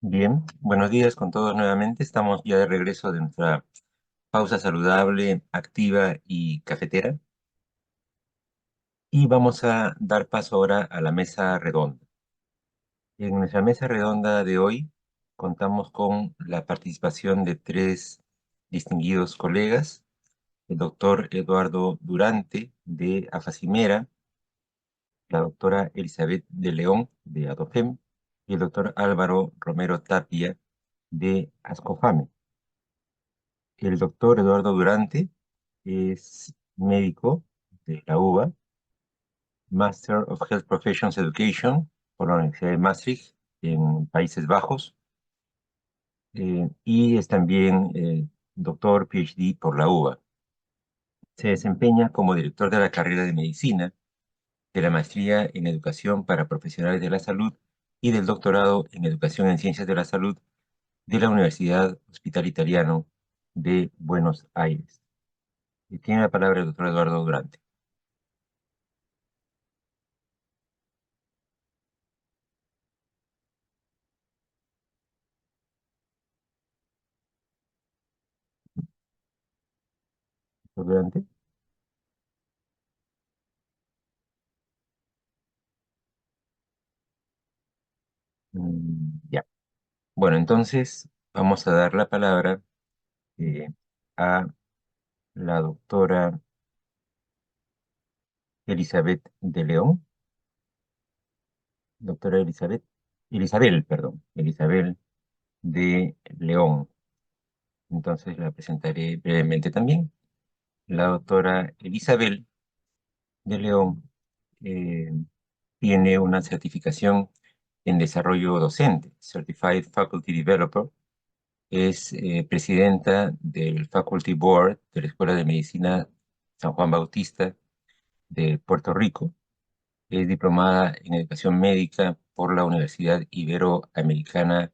Bien, buenos días con todos nuevamente. Estamos ya de regreso de nuestra pausa saludable, activa y cafetera. Y vamos a dar paso ahora a la mesa redonda. En nuestra mesa redonda de hoy contamos con la participación de tres distinguidos colegas: el doctor Eduardo Durante de AFACIMERA, la doctora Elizabeth de León de ADOFEM y el doctor Álvaro Romero Tapia de ASCOFAME. El doctor Eduardo Durante es médico de la UBA, Master of Health Professions Education por la Universidad de Maastricht en Países Bajos, y es también doctor PhD por la UBA. Se desempeña como director de la carrera de medicina, de la maestría en educación para profesionales de la salud y del doctorado en educación en ciencias de la salud de la Universidad Hospital Italiano de Buenos Aires. Y tiene la palabra el doctor Eduardo Durante. Doctor Durante. Ya. Bueno, entonces vamos a dar la palabra eh, a la doctora Elizabeth de León, doctora Elizabeth, perdón, Elizabeth de León. Entonces la presentaré brevemente también. La doctora Elizabeth de León eh, tiene una certificación en desarrollo docente, Certified Faculty Developer. Es presidenta del Faculty Board de la Escuela de Medicina San Juan Bautista de Puerto Rico. Es diplomada en Educación Médica por la Universidad Iberoamericana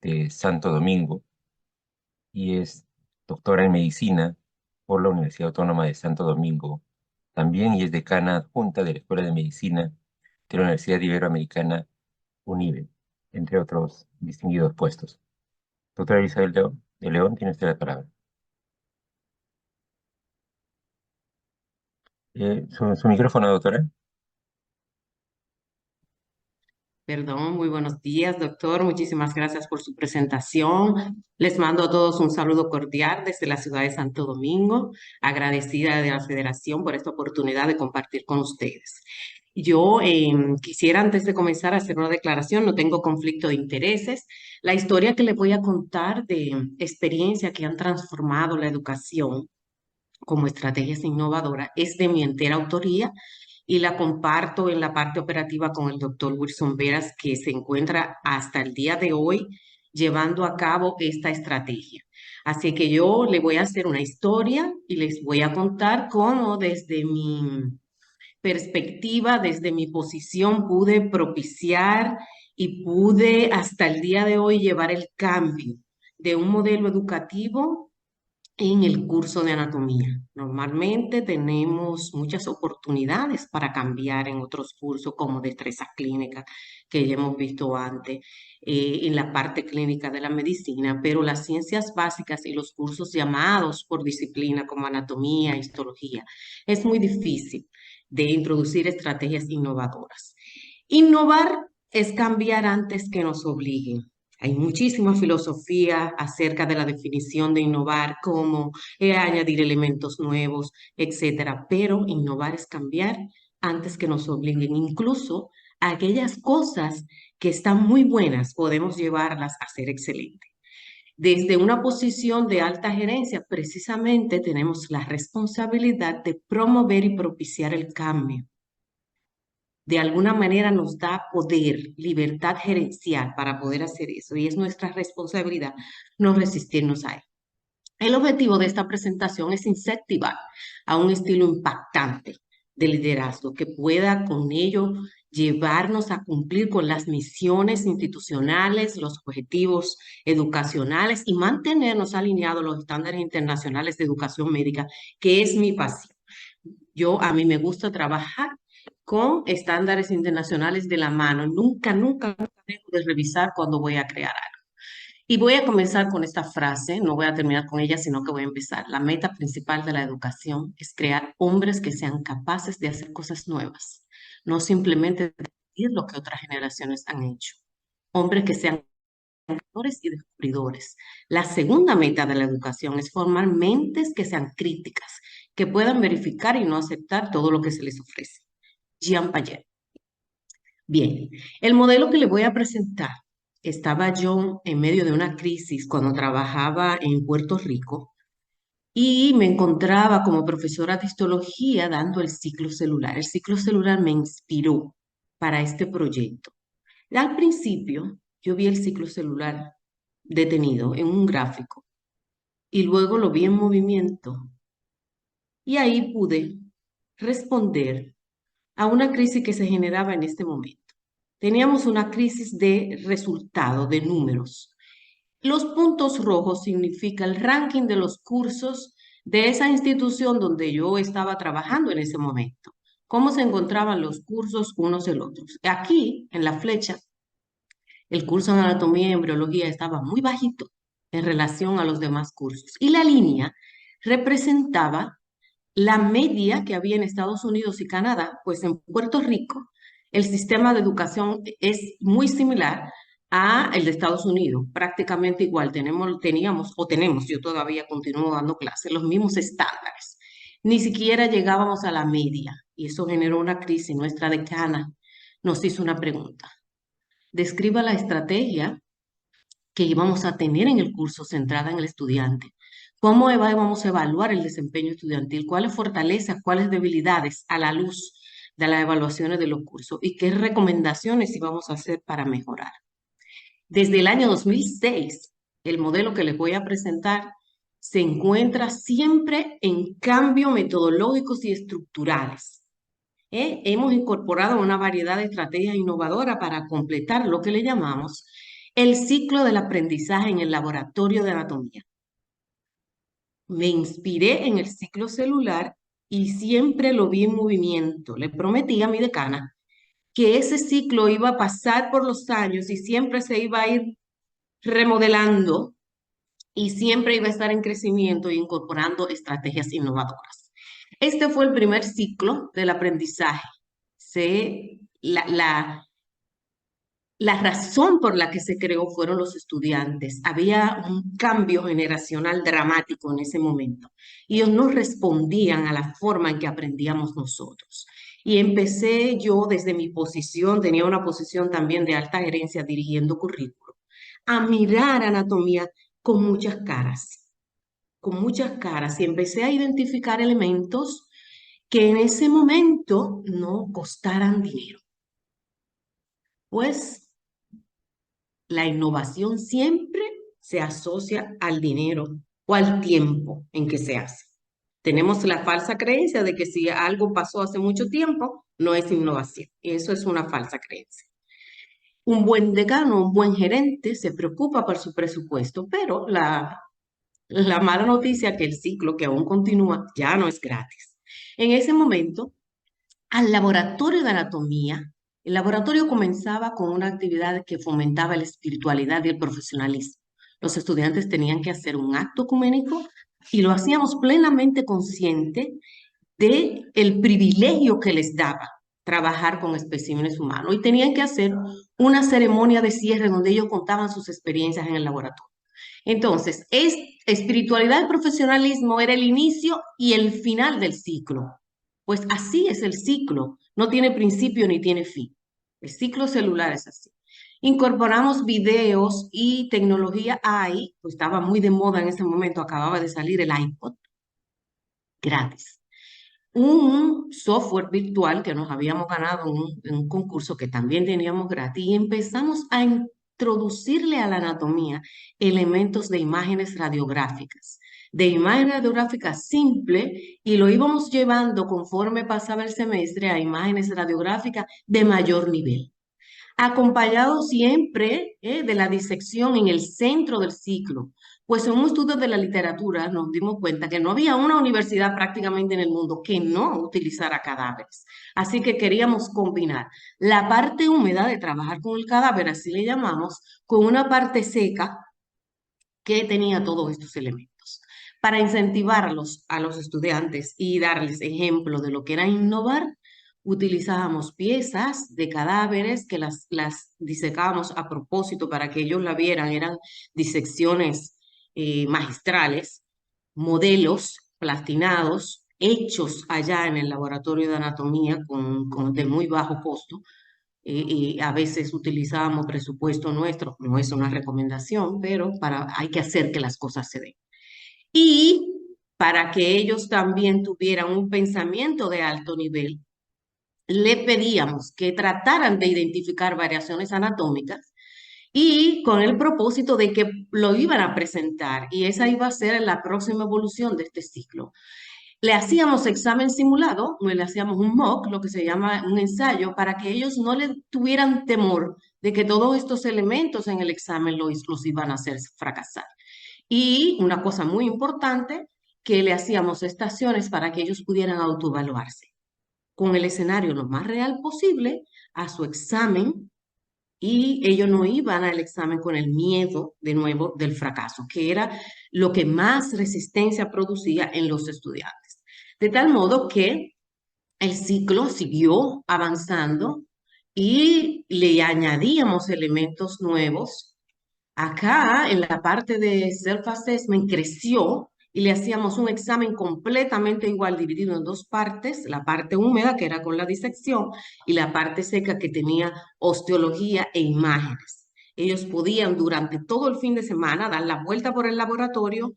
de Santo Domingo y es doctora en Medicina por la Universidad Autónoma de Santo Domingo también, y es decana adjunta de la Escuela de Medicina de la Universidad Iberoamericana UNIBE, entre otros distinguidos puestos. Doctora Isabel de León, tiene usted la palabra. Su micrófono, doctora. Perdón, muy buenos días, doctor. Muchísimas gracias por su presentación. Les mando a todos un saludo cordial desde la ciudad de Santo Domingo, agradecida de la Federación por esta oportunidad de compartir con ustedes. Yo quisiera, antes de comenzar, hacer una declaración. No tengo conflicto de intereses. La historia que les voy a contar de experiencia que han transformado la educación como estrategias innovadoras es de mi entera autoría y la comparto en la parte operativa con el doctor Wilson Veras, que se encuentra hasta el día de hoy llevando a cabo esta estrategia. Así que yo le voy a hacer una historia y les voy a contar cómo desde mi perspectiva, desde mi posición, pude propiciar y pude hasta el día de hoy llevar el cambio de un modelo educativo en el curso de anatomía. Normalmente tenemos muchas oportunidades para cambiar en otros cursos como destreza clínica, que ya hemos visto antes, en la parte clínica de la medicina, pero las ciencias básicas y los cursos llamados por disciplina como anatomía, histología, es muy difícil de introducir estrategias innovadoras. Innovar es cambiar antes que nos obliguen. Hay muchísima filosofía acerca de la definición de innovar, como añadir elementos nuevos, etcétera. Pero innovar es cambiar antes que nos obliguen. Incluso aquellas cosas que están muy buenas, podemos llevarlas a ser excelentes. Desde una posición de alta gerencia, precisamente tenemos la responsabilidad de promover y propiciar el cambio. De alguna manera nos da poder, libertad gerencial para poder hacer eso, y es nuestra responsabilidad no resistirnos a él. El objetivo de esta presentación es incentivar a un estilo impactante de liderazgo que pueda con ello llevarnos a cumplir con las misiones institucionales, los objetivos educacionales y mantenernos alineados a los estándares internacionales de educación médica, que es mi pasión. A mí me gusta trabajar con estándares internacionales de la mano. Nunca, nunca, nunca dejo de revisar cuando voy a crear algo. Y voy a comenzar con esta frase, no voy a terminar con ella, sino que voy a empezar. La meta principal de la educación es crear hombres que sean capaces de hacer cosas nuevas, no simplemente repetir lo que otras generaciones han hecho. Hombres que sean creadores y descubridores. La segunda meta de la educación es formar mentes que sean críticas, que puedan verificar y no aceptar todo lo que se les ofrece. Jean Piaget. Bien, el modelo que le voy a presentar, estaba yo en medio de una crisis cuando trabajaba en Puerto Rico y me encontraba como profesora de histología dando el ciclo celular. El ciclo celular me inspiró para este proyecto. Al principio, yo vi el ciclo celular detenido en un gráfico y luego lo vi en movimiento y ahí pude responder a una crisis que se generaba en este momento. Teníamos una crisis de resultado, de números. Los puntos rojos significa el ranking de los cursos de esa institución donde yo estaba trabajando en ese momento. Cómo se encontraban los cursos unos del otros. Aquí, en la flecha, el curso de anatomía y embriología estaba muy bajito en relación a los demás cursos. Y la línea representaba la media que había en Estados Unidos y Canadá, pues en Puerto Rico el sistema de educación es muy similar a el de Estados Unidos, prácticamente igual. Teníamos o tenemos, yo todavía continúo dando clases, los mismos estándares. Ni siquiera llegábamos a la media y eso generó una crisis. Nuestra decana nos hizo una pregunta. Describa la estrategia que íbamos a tener en el curso centrada en el estudiante. ¿Cómo vamos a evaluar el desempeño estudiantil? ¿Cuáles fortalezas, cuáles debilidades a la luz de las evaluaciones de los cursos? ¿Y qué recomendaciones íbamos a hacer para mejorar? Desde el año 2006, el modelo que les voy a presentar se encuentra siempre en cambios metodológicos y estructurales. Hemos incorporado una variedad de estrategias innovadoras para completar lo que le llamamos el ciclo del aprendizaje en el laboratorio de anatomía. Me inspiré en el ciclo celular y siempre lo vi en movimiento. Le prometí a mi decana que ese ciclo iba a pasar por los años y siempre se iba a ir remodelando y siempre iba a estar en crecimiento e incorporando estrategias innovadoras. Este fue el primer ciclo del aprendizaje. La razón por la que se creó fueron los estudiantes. Había un cambio generacional dramático en ese momento. Y ellos no respondían a la forma en que aprendíamos nosotros. Y empecé yo desde mi posición, tenía una posición también de alta gerencia dirigiendo currículo, a mirar anatomía con muchas caras. Y empecé a identificar elementos que en ese momento no costaran dinero. Pues la innovación siempre se asocia al dinero o al tiempo en que se hace. Tenemos la falsa creencia de que si algo pasó hace mucho tiempo, no es innovación. Y eso es una falsa creencia. Un buen decano, un buen gerente se preocupa por su presupuesto, pero la mala noticia es que el ciclo que aún continúa ya no es gratis. En ese momento, al laboratorio de anatomía, el laboratorio comenzaba con una actividad que fomentaba la espiritualidad y el profesionalismo. Los estudiantes tenían que hacer un acto ecuménico y lo hacíamos plenamente consciente de el privilegio que les daba trabajar con especímenes humanos y tenían que hacer una ceremonia de cierre donde ellos contaban sus experiencias en el laboratorio. Entonces, espiritualidad y profesionalismo era el inicio y el final del ciclo. Pues así es el ciclo, no tiene principio ni tiene fin. El ciclo celular es así. Incorporamos videos y tecnología AI, pues estaba muy de moda en ese momento, acababa de salir el iPod, gratis. Un software virtual que nos habíamos ganado en un concurso que también teníamos gratis y empezamos a introducirle a la anatomía elementos de imágenes radiográficas, de imagen radiográfica simple y lo íbamos llevando conforme pasaba el semestre a imágenes radiográficas de mayor nivel acompañado siempre de la disección en el centro del ciclo. Pues en un estudio de la literatura nos dimos cuenta que no había una universidad prácticamente en el mundo que no utilizara cadáveres. Así que queríamos combinar la parte húmeda de trabajar con el cadáver, así le llamamos, con una parte seca que tenía todos estos elementos. Para incentivarlos a los estudiantes y darles ejemplo de lo que era innovar, utilizábamos piezas de cadáveres que las disecábamos a propósito para que ellos la vieran, eran disecciones magistrales, modelos plastinados, hechos allá en el laboratorio de anatomía de muy bajo costo. Y a veces utilizábamos presupuesto nuestro, no es una recomendación, pero hay que hacer que las cosas se den. Y para que ellos también tuvieran un pensamiento de alto nivel, le pedíamos que trataran de identificar variaciones anatómicas y con el propósito de que lo iban a presentar y esa iba a ser la próxima evolución de este ciclo. Le hacíamos examen simulado, o le hacíamos un mock, lo que se llama un ensayo, para que ellos no le tuvieran temor de que todos estos elementos en el examen los iban a hacer fracasar. Y una cosa muy importante, que le hacíamos estaciones para que ellos pudieran autoevaluarse con el escenario lo más real posible a su examen y ellos no iban al examen con el miedo de nuevo del fracaso, que era lo que más resistencia producía en los estudiantes. De tal modo que el ciclo siguió avanzando y le añadíamos elementos nuevos. Acá, en la parte de self-assessment, creció y le hacíamos un examen completamente igual, dividido en dos partes, la parte húmeda, que era con la disección, y la parte seca, que tenía osteología e imágenes. Ellos podían durante todo el fin de semana dar la vuelta por el laboratorio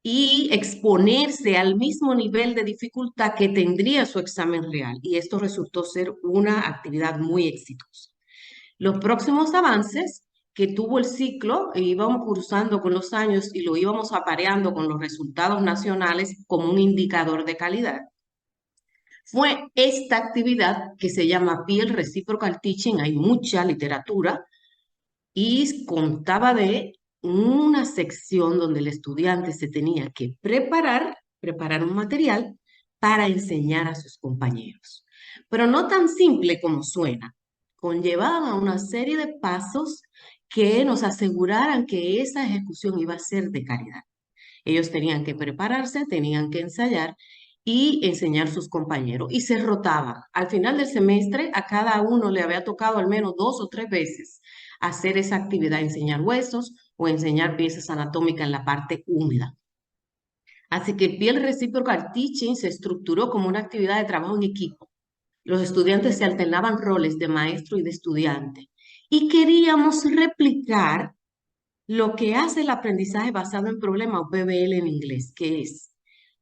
y exponerse al mismo nivel de dificultad que tendría su examen real. Y esto resultó ser una actividad muy exitosa. Los próximos avances que tuvo el ciclo e íbamos cursando con los años y lo íbamos apareando con los resultados nacionales como un indicador de calidad, fue esta actividad que se llama Peer Reciprocal Teaching. Hay mucha literatura y contaba de una sección donde el estudiante se tenía que preparar un material para enseñar a sus compañeros. Pero no tan simple como suena, conllevaba una serie de pasos que nos aseguraran que esa ejecución iba a ser de calidad. Ellos tenían que prepararse, tenían que ensayar y enseñar a sus compañeros y se rotaban. Al final del semestre a cada uno le había tocado al menos 2 o 3 veces hacer esa actividad, enseñar huesos o enseñar piezas anatómicas en la parte húmeda. Así que Peer Reciprocal Teaching se estructuró como una actividad de trabajo en equipo. Los estudiantes se alternaban roles de maestro y de estudiante y queríamos replicar lo que hace el aprendizaje basado en problemas, o PBL en inglés, que es,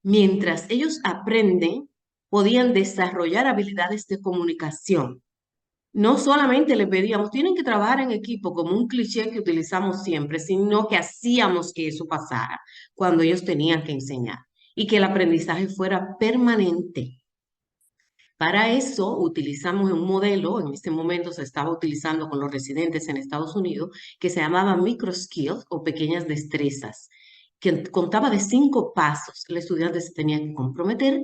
mientras ellos aprenden, podían desarrollar habilidades de comunicación. No solamente le pedíamos, tienen que trabajar en equipo como un cliché que utilizamos siempre, sino que hacíamos que eso pasara cuando ellos tenían que enseñar y que el aprendizaje fuera permanente. Para eso utilizamos un modelo, en este momento se estaba utilizando con los residentes en Estados Unidos, que se llamaba micro skills o pequeñas destrezas, que contaba de 5 pasos. El estudiante se tenía que comprometer,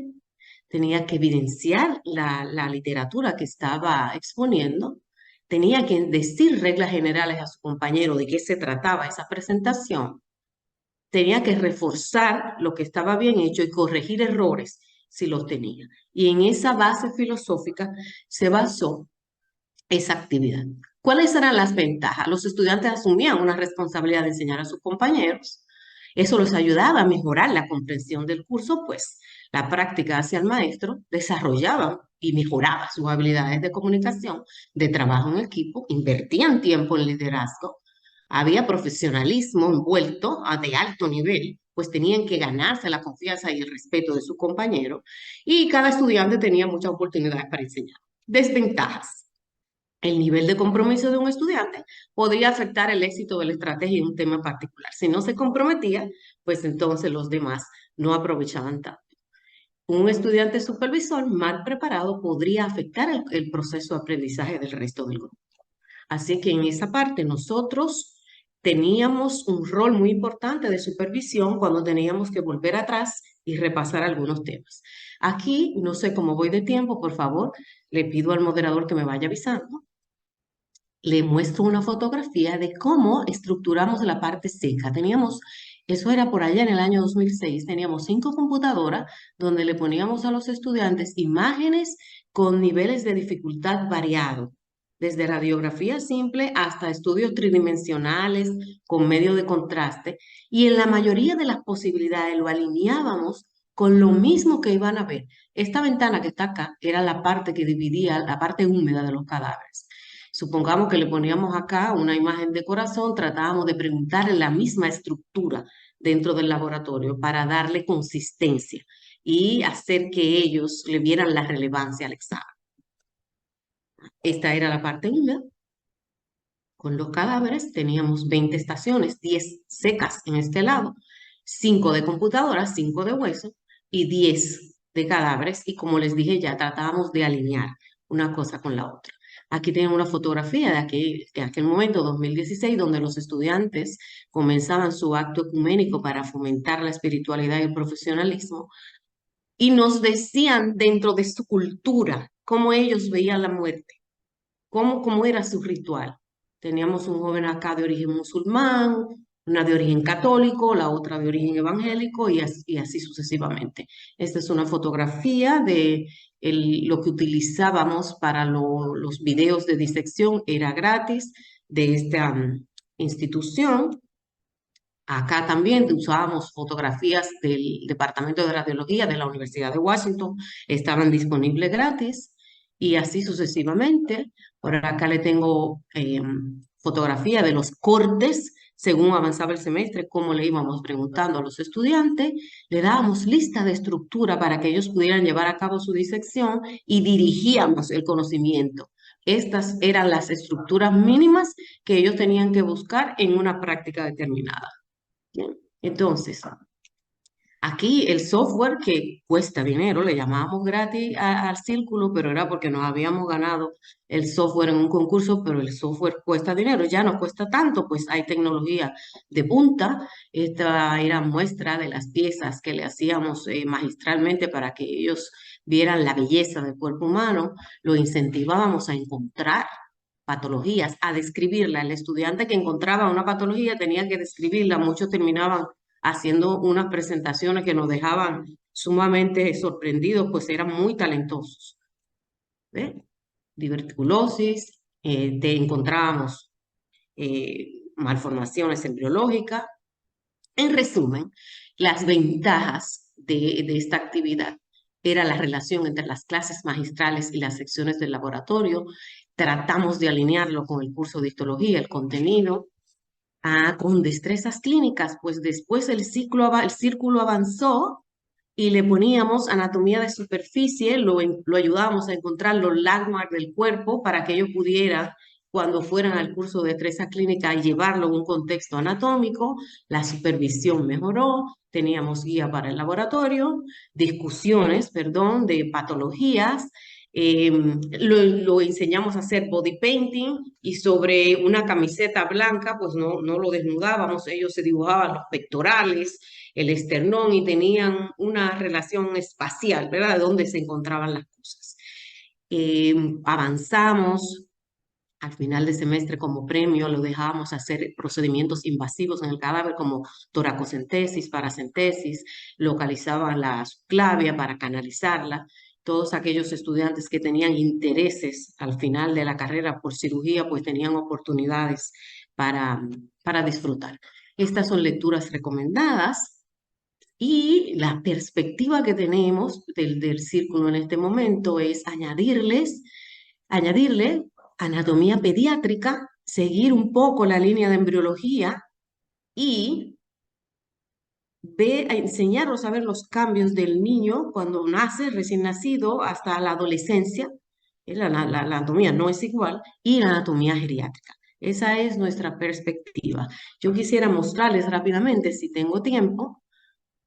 tenía que evidenciar la literatura que estaba exponiendo, tenía que decir reglas generales a su compañero de qué se trataba esa presentación, tenía que reforzar lo que estaba bien hecho y corregir errores si los tenía. Y en esa base filosófica se basó esa actividad. ¿Cuáles eran las ventajas? Los estudiantes asumían una responsabilidad de enseñar a sus compañeros. Eso los ayudaba a mejorar la comprensión del curso, pues la práctica hacia el maestro desarrollaba y mejoraba sus habilidades de comunicación, de trabajo en equipo, invertían tiempo en liderazgo, había profesionalismo envuelto de alto nivel, pues tenían que ganarse la confianza y el respeto de su compañero y cada estudiante tenía muchas oportunidades para enseñar. Desventajas. El nivel de compromiso de un estudiante podría afectar el éxito de la estrategia en un tema en particular. Si no se comprometía, pues entonces los demás no aprovechaban tanto. Un estudiante supervisor mal preparado podría afectar el proceso de aprendizaje del resto del grupo. Así que en esa parte nosotros teníamos un rol muy importante de supervisión cuando teníamos que volver atrás y repasar algunos temas. Aquí, no sé cómo voy de tiempo, por favor, le pido al moderador que me vaya avisando. le muestro una fotografía de cómo estructuramos la parte seca. Eso era por allá en el año 2006, teníamos 5 computadoras donde le poníamos a los estudiantes imágenes con niveles de dificultad variados, desde radiografía simple hasta estudios tridimensionales con medio de contraste, y en la mayoría de las posibilidades lo alineábamos con lo mismo que iban a ver. Esta ventana que está acá era la parte que dividía la parte húmeda de los cadáveres. Supongamos que le poníamos acá una imagen de corazón, tratábamos de preguntarle la misma estructura dentro del laboratorio para darle consistencia y hacer que ellos le vieran la relevancia al examen. Esta era la parte húmeda. Con los cadáveres teníamos 20 estaciones, 10 secas en este lado, 5 de computadoras, 5 de hueso y 10 de cadáveres. Y como les dije ya, tratábamos de alinear una cosa con la otra. Aquí tienen una fotografía de aquel momento, 2016, donde los estudiantes comenzaban su acto ecuménico para fomentar la espiritualidad y el profesionalismo y nos decían dentro de su cultura cómo ellos veían la muerte, cómo era su ritual. Teníamos un joven acá de origen musulmán, una de origen católico, la otra de origen evangélico y así sucesivamente. Esta es una fotografía de lo que utilizábamos para los videos de disección, era gratis de esta institución. Acá también usábamos fotografías del Departamento de Radiología de la Universidad de Washington, estaban disponibles gratis y así sucesivamente. Por acá le tengo fotografía de los cortes según avanzaba el semestre, como le íbamos preguntando a los estudiantes, le dábamos lista de estructura para que ellos pudieran llevar a cabo su disección y dirigíamos el conocimiento. Estas eran las estructuras mínimas que ellos tenían que buscar en una práctica determinada. Bien. Entonces, aquí el software que cuesta dinero, le llamábamos gratis al círculo, pero era porque nos habíamos ganado el software en un concurso, pero el software cuesta dinero, ya no cuesta tanto, pues hay tecnología de punta. Esta era muestra de las piezas que le hacíamos magistralmente para que ellos vieran la belleza del cuerpo humano, lo incentivábamos a encontrar patologías, a describirla. El estudiante que encontraba una patología tenía que describirla. Muchos terminaban haciendo unas presentaciones que nos dejaban sumamente sorprendidos, pues eran muy talentosos. ¿Ve? Diverticulosis, encontrábamos malformaciones embriológicas. En resumen, las ventajas de esta actividad era la relación entre las clases magistrales y las secciones del laboratorio. Tratamos de alinearlo con el curso de histología, el contenido, con destrezas clínicas, pues después el círculo avanzó y le poníamos anatomía de superficie, lo ayudábamos a encontrar los landmarks del cuerpo para que ellos pudieran, cuando fueran al curso de destreza clínica, llevarlo en un contexto anatómico. La supervisión mejoró, teníamos guía para el laboratorio, discusiones, perdón, de patologías. Lo enseñamos a hacer body painting y sobre una camiseta blanca, pues no lo desnudábamos, ellos se dibujaban los pectorales, el esternón y tenían una relación espacial, ¿verdad? De dónde se encontraban las cosas. Avanzamos. Al final de semestre, como premio, lo dejábamos hacer procedimientos invasivos en el cadáver, como toracocentesis, paracentesis, localizaban la subclavia para canalizarla. Todos aquellos estudiantes que tenían intereses al final de la carrera por cirugía, pues tenían oportunidades para, para disfrutar. Estas son lecturas recomendadas. Y la perspectiva que tenemos del círculo en este momento es añadirle anatomía pediátrica, seguir un poco la línea de embriología y enseñarlos a ver los cambios del niño cuando nace, recién nacido, hasta la adolescencia. La anatomía no es igual, y la anatomía geriátrica. Esa es nuestra perspectiva. Yo quisiera mostrarles rápidamente, si tengo tiempo.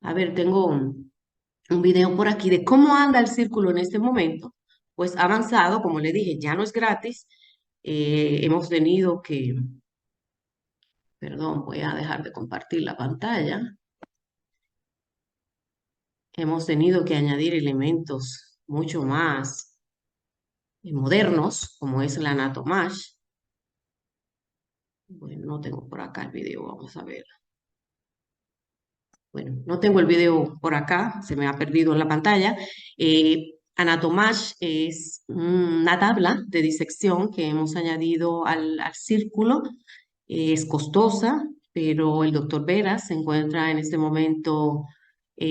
A ver, tengo un video por aquí de cómo anda el círculo en este momento. Pues ha avanzado, como le dije, ya no es gratis. Hemos tenido que, perdón, voy a dejar de compartir la pantalla. Hemos tenido que añadir elementos mucho más modernos, como es la Anatomash. Bueno, no tengo por acá el video, vamos a ver. Bueno, no tengo el video por acá, se me ha perdido en la pantalla. Anatomash es una tabla de disección que hemos añadido al círculo. Es costosa, pero el doctor Vera se encuentra en este momento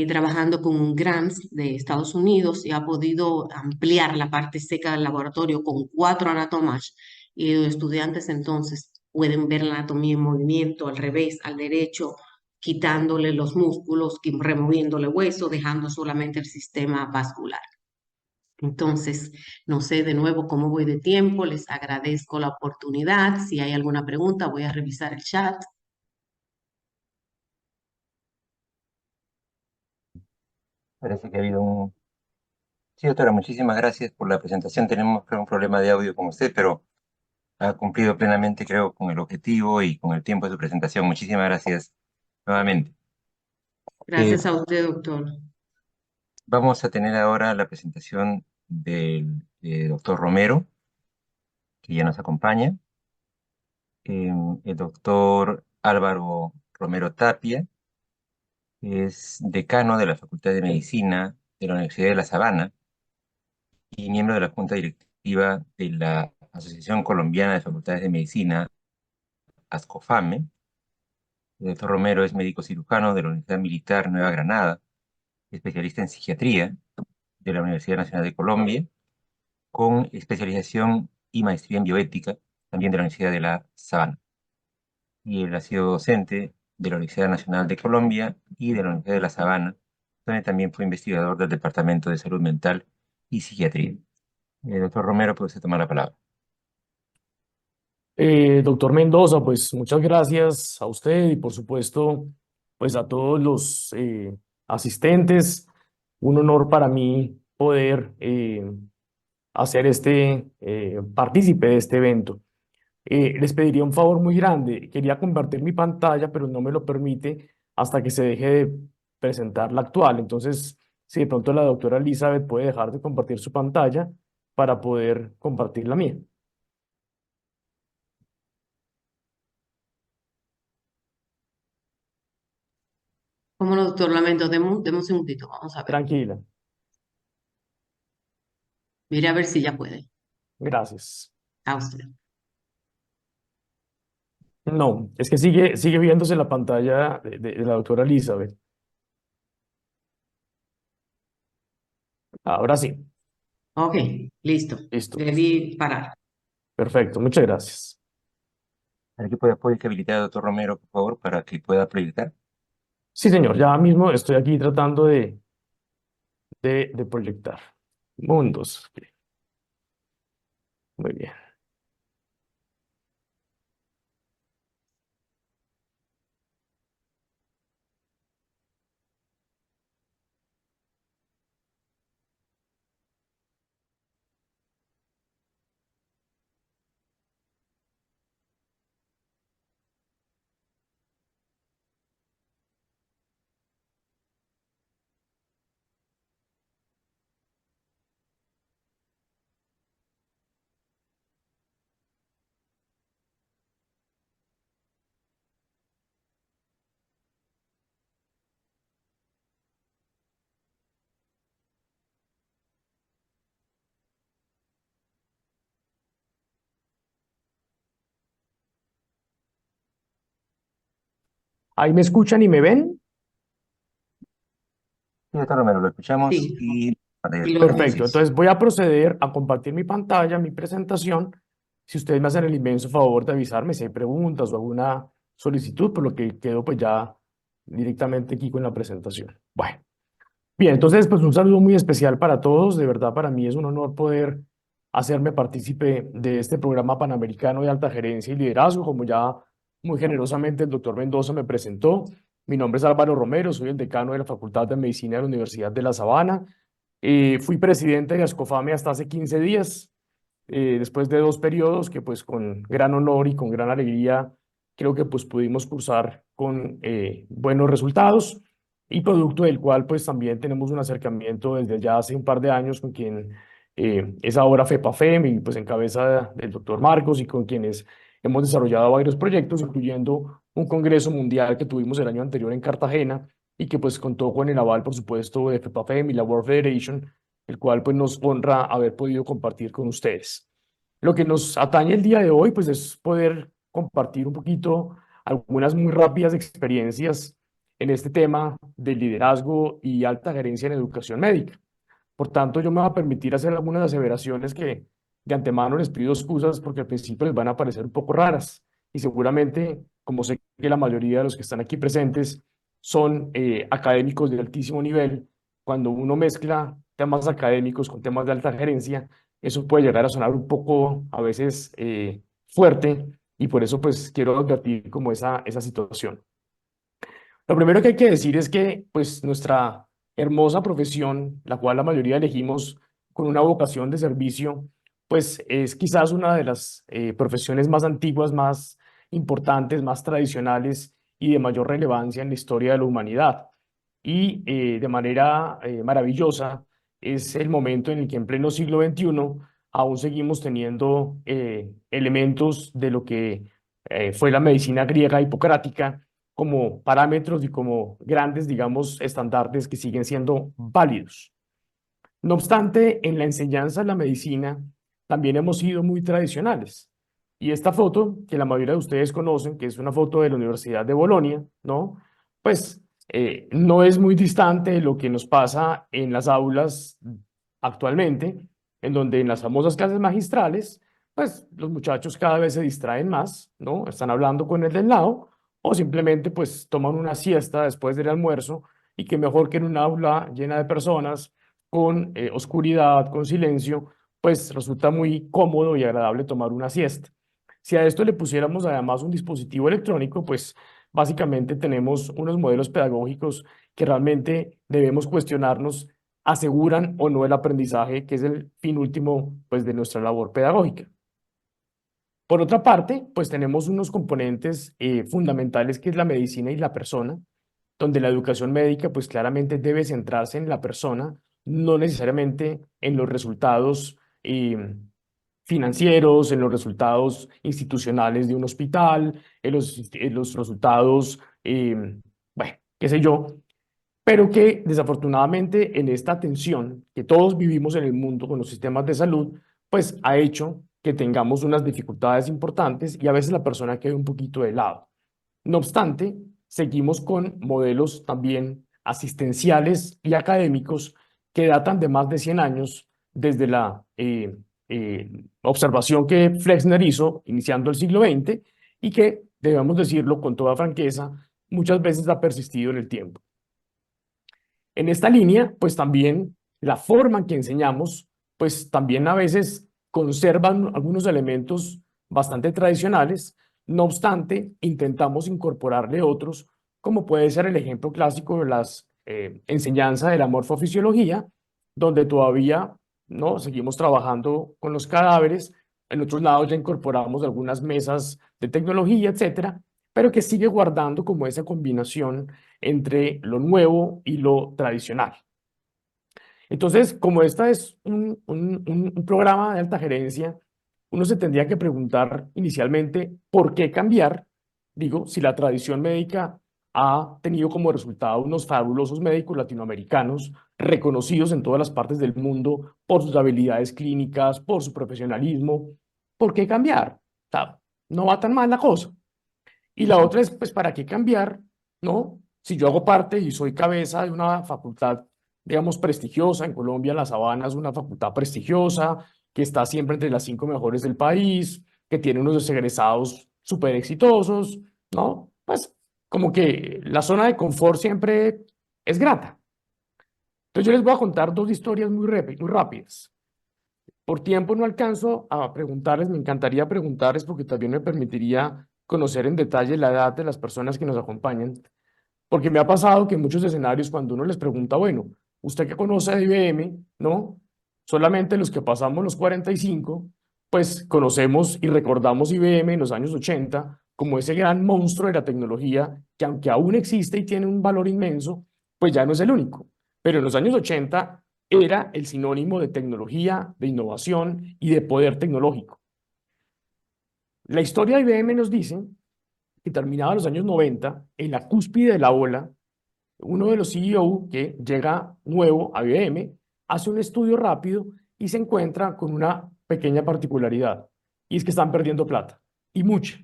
trabajando con un grant de Estados Unidos y ha podido ampliar la parte seca del laboratorio con 4 Anatomash. Y los estudiantes entonces pueden ver la anatomía en movimiento al revés, al derecho, quitándole los músculos, removiéndole hueso, dejando solamente el sistema vascular. Entonces, no sé de nuevo cómo voy de tiempo, les agradezco la oportunidad. Si hay alguna pregunta, voy a revisar el chat. Parece que ha habido un... Sí, doctora, muchísimas gracias por la presentación. Tenemos creo, un problema de audio con usted, pero ha cumplido plenamente, creo, con el objetivo y con el tiempo de su presentación. Muchísimas gracias nuevamente. Eh, Gracias a usted, doctor. Vamos a tener ahora la presentación del doctor Romero, que ya nos acompaña. El doctor Álvaro Romero Tapia es decano de la Facultad de Medicina de la Universidad de La Sabana y miembro de la Junta Directiva de la Asociación Colombiana de Facultades de Medicina, ASCOFAME. El doctor Romero es médico cirujano de la Universidad Militar Nueva Granada, especialista en psiquiatría de la Universidad Nacional de Colombia, con especialización y maestría en bioética, también de la Universidad de La Sabana. Y él ha sido docente de la Universidad Nacional de Colombia y de la Universidad de La Sabana, donde también fue investigador del Departamento de Salud Mental y Psiquiatría. Doctor Romero, puede usted tomar la palabra. Doctor Mendoza, pues muchas gracias a usted y por supuesto pues a todos los asistentes. Un honor para mí poder hacer partícipe de este evento. Les pediría un favor muy grande. Quería compartir mi pantalla, pero no me lo permite hasta que se deje de presentar la actual. Entonces, si de pronto la doctora Elizabeth puede dejar de compartir su pantalla para poder compartir la mía. Como no, doctor, lamento, deme un segundito, vamos a ver. Tranquila. Mire a ver si ya puede. Gracias. A usted. No, es que sigue viéndose la pantalla de la doctora Elizabeth. Ahora sí, Ok, listo. listo. Debí parar. Perfecto, muchas gracias. ¿Al equipo de apoyo que habilitar al doctor Romero, por favor, para que pueda proyectar? Sí, señor, ya mismo estoy aquí tratando de proyectar. Mundos. Ok, muy bien. ¿Ahí me escuchan y me ven? Sí, doctor Romero, lo escuchamos Sí, y pantalla y lo también, vemos. Perfecto, sí. entonces voy a proceder a compartir mi pantalla, mi presentación. Si ustedes me hacen el inmenso favor de avisarme si hay preguntas o alguna solicitud, por lo que quedo pues ya directamente aquí con la presentación. Bueno. Bien, entonces, pues un saludo muy especial para todos. De verdad, para mí es un honor poder hacerme partícipe de este programa panamericano de alta gerencia y liderazgo, como ya muy generosamente el doctor Mendoza me presentó. Mi nombre es Álvaro Romero, soy el decano de la Facultad de Medicina de la Universidad de La Sabana. Fui presidente de Ascofame hasta hace 15 días, después de 2 periodos que pues con gran honor y con gran alegría creo que pues pudimos cursar con buenos resultados y producto del cual pues también tenemos un acercamiento desde ya hace un par de años con quien es ahora FEPAFEM y pues en cabeza del doctor Marcos y con quienes hemos desarrollado varios proyectos, incluyendo un congreso mundial que tuvimos el año anterior en Cartagena y que pues contó con el aval, por supuesto, de FEPAFEM y la World Federation, el cual pues nos honra haber podido compartir con ustedes. Lo que nos atañe el día de hoy pues es poder compartir un poquito algunas muy rápidas experiencias en este tema de liderazgo y alta gerencia en educación médica. Por tanto, yo me voy a permitir hacer algunas aseveraciones que de antemano les pido excusas porque al principio les van a parecer un poco raras y seguramente, como sé que la mayoría de los que están aquí presentes son académicos de altísimo nivel, cuando uno mezcla temas académicos con temas de alta gerencia, eso puede llegar a sonar un poco a veces fuerte y por eso pues quiero advertir como esa situación. Lo primero que hay que decir es que pues nuestra hermosa profesión, la cual la mayoría elegimos con una vocación de servicio, pues es quizás una de las profesiones más antiguas, más importantes, más tradicionales y de mayor relevancia en la historia de la humanidad. Y de manera maravillosa es el momento en el que en pleno siglo XXI aún seguimos teniendo elementos de lo que fue la medicina griega hipocrática como parámetros y como grandes, digamos, estandartes que siguen siendo válidos. No obstante, en la enseñanza de la medicina también hemos sido muy tradicionales. Y esta foto, que la mayoría de ustedes conocen, que es una foto de la Universidad de Bolonia, ¿no? Pues no es muy distante de lo que nos pasa en las aulas actualmente, en donde en las famosas clases magistrales, pues los muchachos cada vez se distraen más, ¿no? Están hablando con el del lado o simplemente pues toman una siesta después del almuerzo y que mejor que en un aula llena de personas con oscuridad, con silencio, pues resulta muy cómodo y agradable tomar una siesta. Si a esto le pusiéramos además un dispositivo electrónico, pues básicamente tenemos unos modelos pedagógicos que realmente debemos cuestionarnos, aseguran o no el aprendizaje, que es el fin último pues, de nuestra labor pedagógica. Por otra parte, pues tenemos unos componentes fundamentales que es la medicina y la persona, donde la educación médica pues claramente debe centrarse en la persona, no necesariamente en los resultados financieros, en los resultados institucionales de un hospital, en los resultados, bueno, qué sé yo, pero que desafortunadamente en esta tensión que todos vivimos en el mundo con los sistemas de salud, pues ha hecho que tengamos unas dificultades importantes y a veces la persona queda un poquito de lado. No obstante, seguimos con modelos también asistenciales y académicos que datan de más de 100 años desde la observación que Flexner hizo iniciando el siglo XX y que, debemos decirlo con toda franqueza, muchas veces ha persistido en el tiempo. En esta línea, pues también la forma en que enseñamos, pues también a veces conservan algunos elementos bastante tradicionales, no obstante, intentamos incorporarle otros, como puede ser el ejemplo clásico de las enseñanzas de la morfofisiología, donde todavía no seguimos trabajando con los cadáveres, en otros lados ya incorporamos algunas mesas de tecnología, etcétera, pero que sigue guardando como esa combinación entre lo nuevo y lo tradicional. Entonces, como esta es un programa de alta gerencia, uno se tendría que preguntar inicialmente por qué cambiar. Digo, si la tradición médica ha tenido como resultado unos fabulosos médicos latinoamericanos reconocidos en todas las partes del mundo por sus habilidades clínicas, por su profesionalismo, ¿por qué cambiar? O sea, no va tan mal la cosa. Y la otra es, pues, ¿para qué cambiar? ¿No? Si yo hago parte y soy cabeza de una facultad, digamos, prestigiosa, en Colombia La Sabana es una facultad prestigiosa, que está siempre entre las 5 mejores del país, que tiene unos egresados súper exitosos, ¿no? Pues como que la zona de confort siempre es grata. Entonces yo les voy a contar dos historias muy rápidas. Por tiempo no alcanzo a preguntarles, me encantaría preguntarles porque también me permitiría conocer en detalle la edad de las personas que nos acompañan, porque me ha pasado que en muchos escenarios cuando uno les pregunta, bueno, ¿usted qué conoce de IBM? ¿No? Solamente los que pasamos los 45, pues conocemos y recordamos IBM en los años 80 como ese gran monstruo de la tecnología que aunque aún existe y tiene un valor inmenso, pues ya no es el único. Pero en los años 80 era el sinónimo de tecnología, de innovación y de poder tecnológico. La historia de IBM nos dice que terminaba los años 90, en la cúspide de la ola, uno de los CEO que llega nuevo a IBM hace un estudio rápido y se encuentra con una pequeña particularidad, y es que están perdiendo plata, y mucha.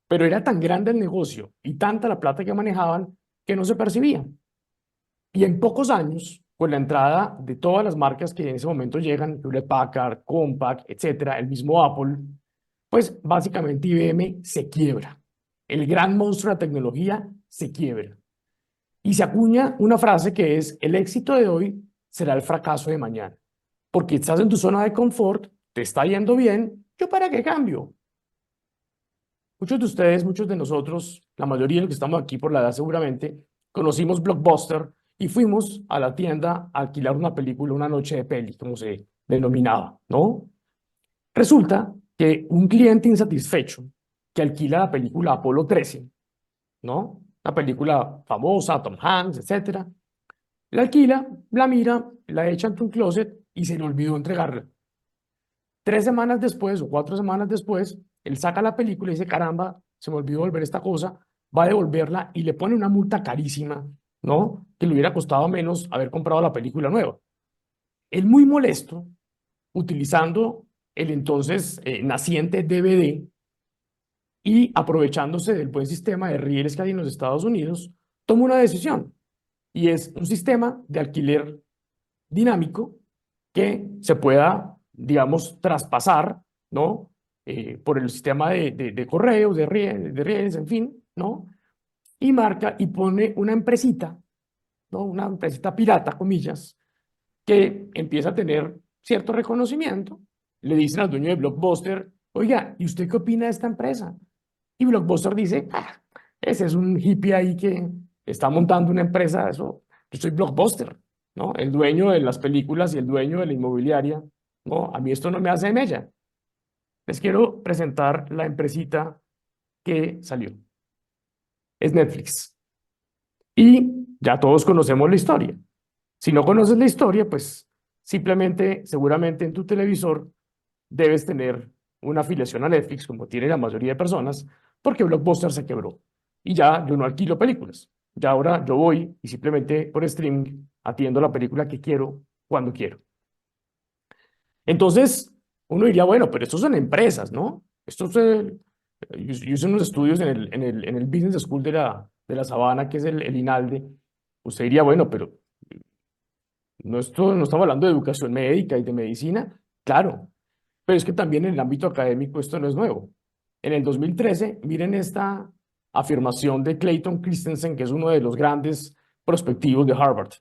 Pero era tan grande el negocio y tanta la plata que manejaban que no se percibía. Y en pocos años, con la entrada de todas las marcas que en ese momento llegan, Hewlett Packard, Compaq, etcétera, el mismo Apple, pues básicamente IBM se quiebra. El gran monstruo de la tecnología se quiebra. Y se acuña una frase que es: el éxito de hoy será el fracaso de mañana. Porque estás en tu zona de confort, te está yendo bien, ¿yo para qué cambio? Muchos de ustedes, muchos de nosotros, la mayoría de los que estamos aquí por la edad seguramente, conocimos Blockbuster y fuimos a la tienda a alquilar una película, una noche de peli, como se denominaba, ¿no? Resulta que un cliente insatisfecho que alquila la película Apolo 13, ¿no? Una película famosa, Tom Hanks, etcétera, la alquila, la mira, la echa ante un closet y se le olvidó entregarla. 3 semanas después o 4 semanas después, él saca la película y dice: caramba, se me olvidó volver esta cosa, va a devolverla y le pone una multa carísima, ¿no? Que le hubiera costado menos haber comprado la película nueva. Él, muy molesto, utilizando el entonces naciente DVD y aprovechándose del buen sistema de rieles que hay en los Estados Unidos, toma una decisión, y es un sistema de alquiler dinámico que se pueda, digamos, traspasar, ¿no? Por el sistema de correos, de rieles, en fin, ¿no? Y marca y pone una empresita, ¿no? Una empresita pirata, comillas, que empieza a tener cierto reconocimiento. Le dicen al dueño de Blockbuster: oiga, ¿y usted qué opina de esta empresa? Y Blockbuster dice: ah, ese es un hippie ahí que está montando una empresa, eso, yo soy Blockbuster, ¿no? El dueño de las películas y el dueño de la inmobiliaria, ¿no? A mí esto no me hace mella. Les quiero presentar la empresita que salió. Es Netflix. Y ya todos conocemos la historia. Si no conoces la historia, pues simplemente, seguramente en tu televisor debes tener una afiliación a Netflix, como tiene la mayoría de personas, porque Blockbuster se quebró. Y ya yo no alquilo películas. Ya ahora yo voy y simplemente por streaming atiendo la película que quiero cuando quiero. Entonces, uno diría: bueno, pero estos son empresas, ¿no? Yo hice unos estudios en el Business School de la Sabana, que es el INALDE. Usted diría: bueno, pero no estamos hablando de educación médica y de medicina. Claro, pero es que también en el ámbito académico esto no es nuevo. En el 2013, miren esta afirmación de Clayton Christensen, que es uno de los grandes prospectivos de Harvard.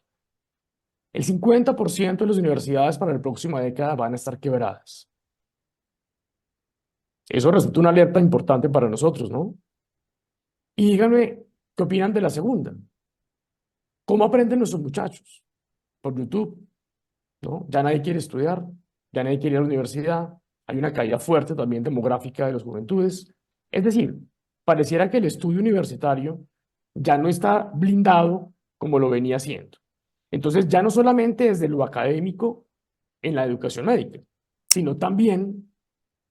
El 50% de las universidades para la próxima década van a estar quebradas. Eso resulta una alerta importante para nosotros, ¿no? Y díganme, ¿qué opinan de la segunda? ¿Cómo aprenden nuestros muchachos? Por YouTube, ¿no? Ya nadie quiere estudiar, ya nadie quiere ir a la universidad, hay una caída fuerte también demográfica de las juventudes. Es decir, pareciera que el estudio universitario ya no está blindado como lo venía siendo. Entonces, ya no solamente desde lo académico en la educación médica, sino también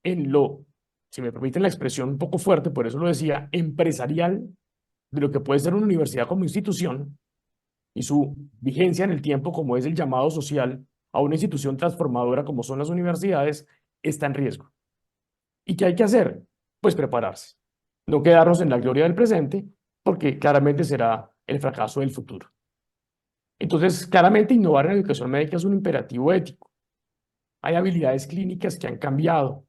en lo, si me permiten la expresión un poco fuerte, por eso lo decía, empresarial, de lo que puede ser una universidad como institución y su vigencia en el tiempo, como es el llamado social a una institución transformadora como son las universidades, está en riesgo. ¿Y qué hay que hacer? Pues prepararse. No quedarnos en la gloria del presente, porque claramente será el fracaso del futuro. Entonces, claramente innovar en la educación médica es un imperativo ético. Hay habilidades clínicas que han cambiado.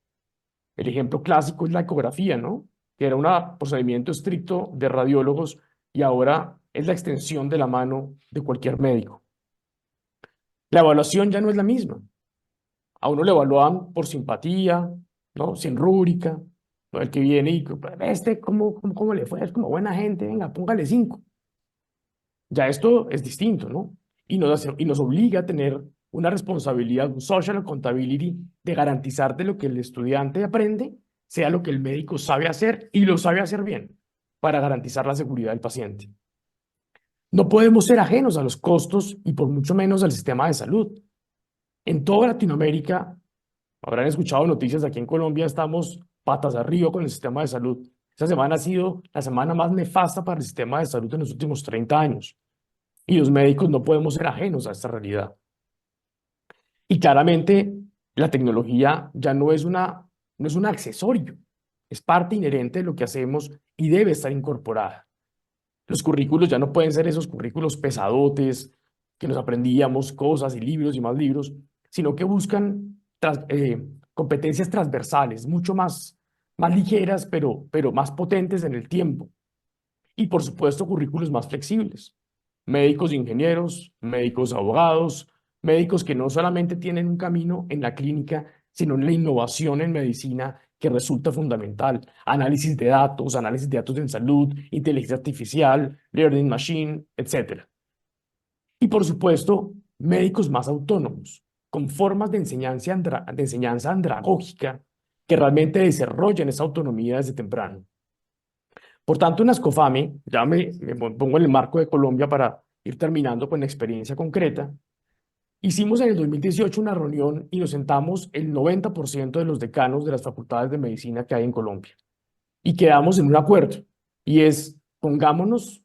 El ejemplo clásico es la ecografía, ¿no? Que era un procedimiento estricto de radiólogos y ahora es la extensión de la mano de cualquier médico. La evaluación ya no es la misma. A uno le evalúan por simpatía, ¿no? Sin rúbrica, ¿no? El que viene y, ¿cómo le fue? Es como buena gente, venga, póngale 5. Ya esto es distinto, ¿no? Y nos obliga a tener una responsabilidad, un social accountability, de garantizar de lo que el estudiante aprende sea lo que el médico sabe hacer y lo sabe hacer bien para garantizar la seguridad del paciente. No podemos ser ajenos a los costos y por mucho menos al sistema de salud. En toda Latinoamérica, habrán escuchado noticias, aquí en Colombia estamos patas arriba con el sistema de salud. Esta semana ha sido la semana más nefasta para el sistema de salud en los últimos 30 años. Y los médicos no podemos ser ajenos a esta realidad. Y claramente la tecnología ya no es un accesorio, es parte inherente de lo que hacemos y debe estar incorporada. Los currículos ya no pueden ser esos currículos pesadotes que nos aprendíamos cosas y más libros, sino que buscan competencias transversales, mucho más ligeras, pero más potentes en el tiempo. Y por supuesto, currículos más flexibles. Médicos e ingenieros, médicos abogados, médicos que no solamente tienen un camino en la clínica, sino en la innovación en medicina que resulta fundamental. Análisis de datos en salud, inteligencia artificial, learning machine, etc. Y por supuesto, médicos más autónomos, con formas de enseñanza andragógica que realmente desarrollen esa autonomía desde temprano. Por tanto, en Ascofame, ya me pongo en el marco de Colombia para ir terminando con la experiencia concreta, hicimos en el 2018 una reunión y nos sentamos el 90% de los decanos de las facultades de medicina que hay en Colombia. Y quedamos en un acuerdo, y es, pongámonos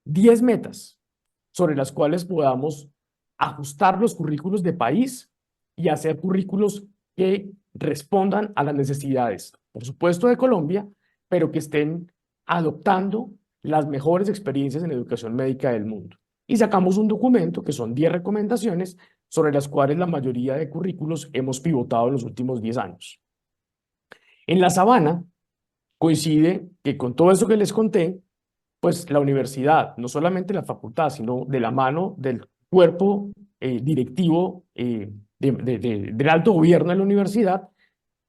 10 metas sobre las cuales podamos ajustar los currículos de país y hacer currículos que respondan a las necesidades, por supuesto, de Colombia, pero que estén adoptando las mejores experiencias en educación médica del mundo. Y sacamos un documento que son 10 recomendaciones sobre las cuales la mayoría de currículos hemos pivotado en los últimos 10 años. En la Sabana coincide que con todo eso que les conté, pues la universidad, no solamente la facultad, sino de la mano del cuerpo directivo del alto gobierno de la universidad,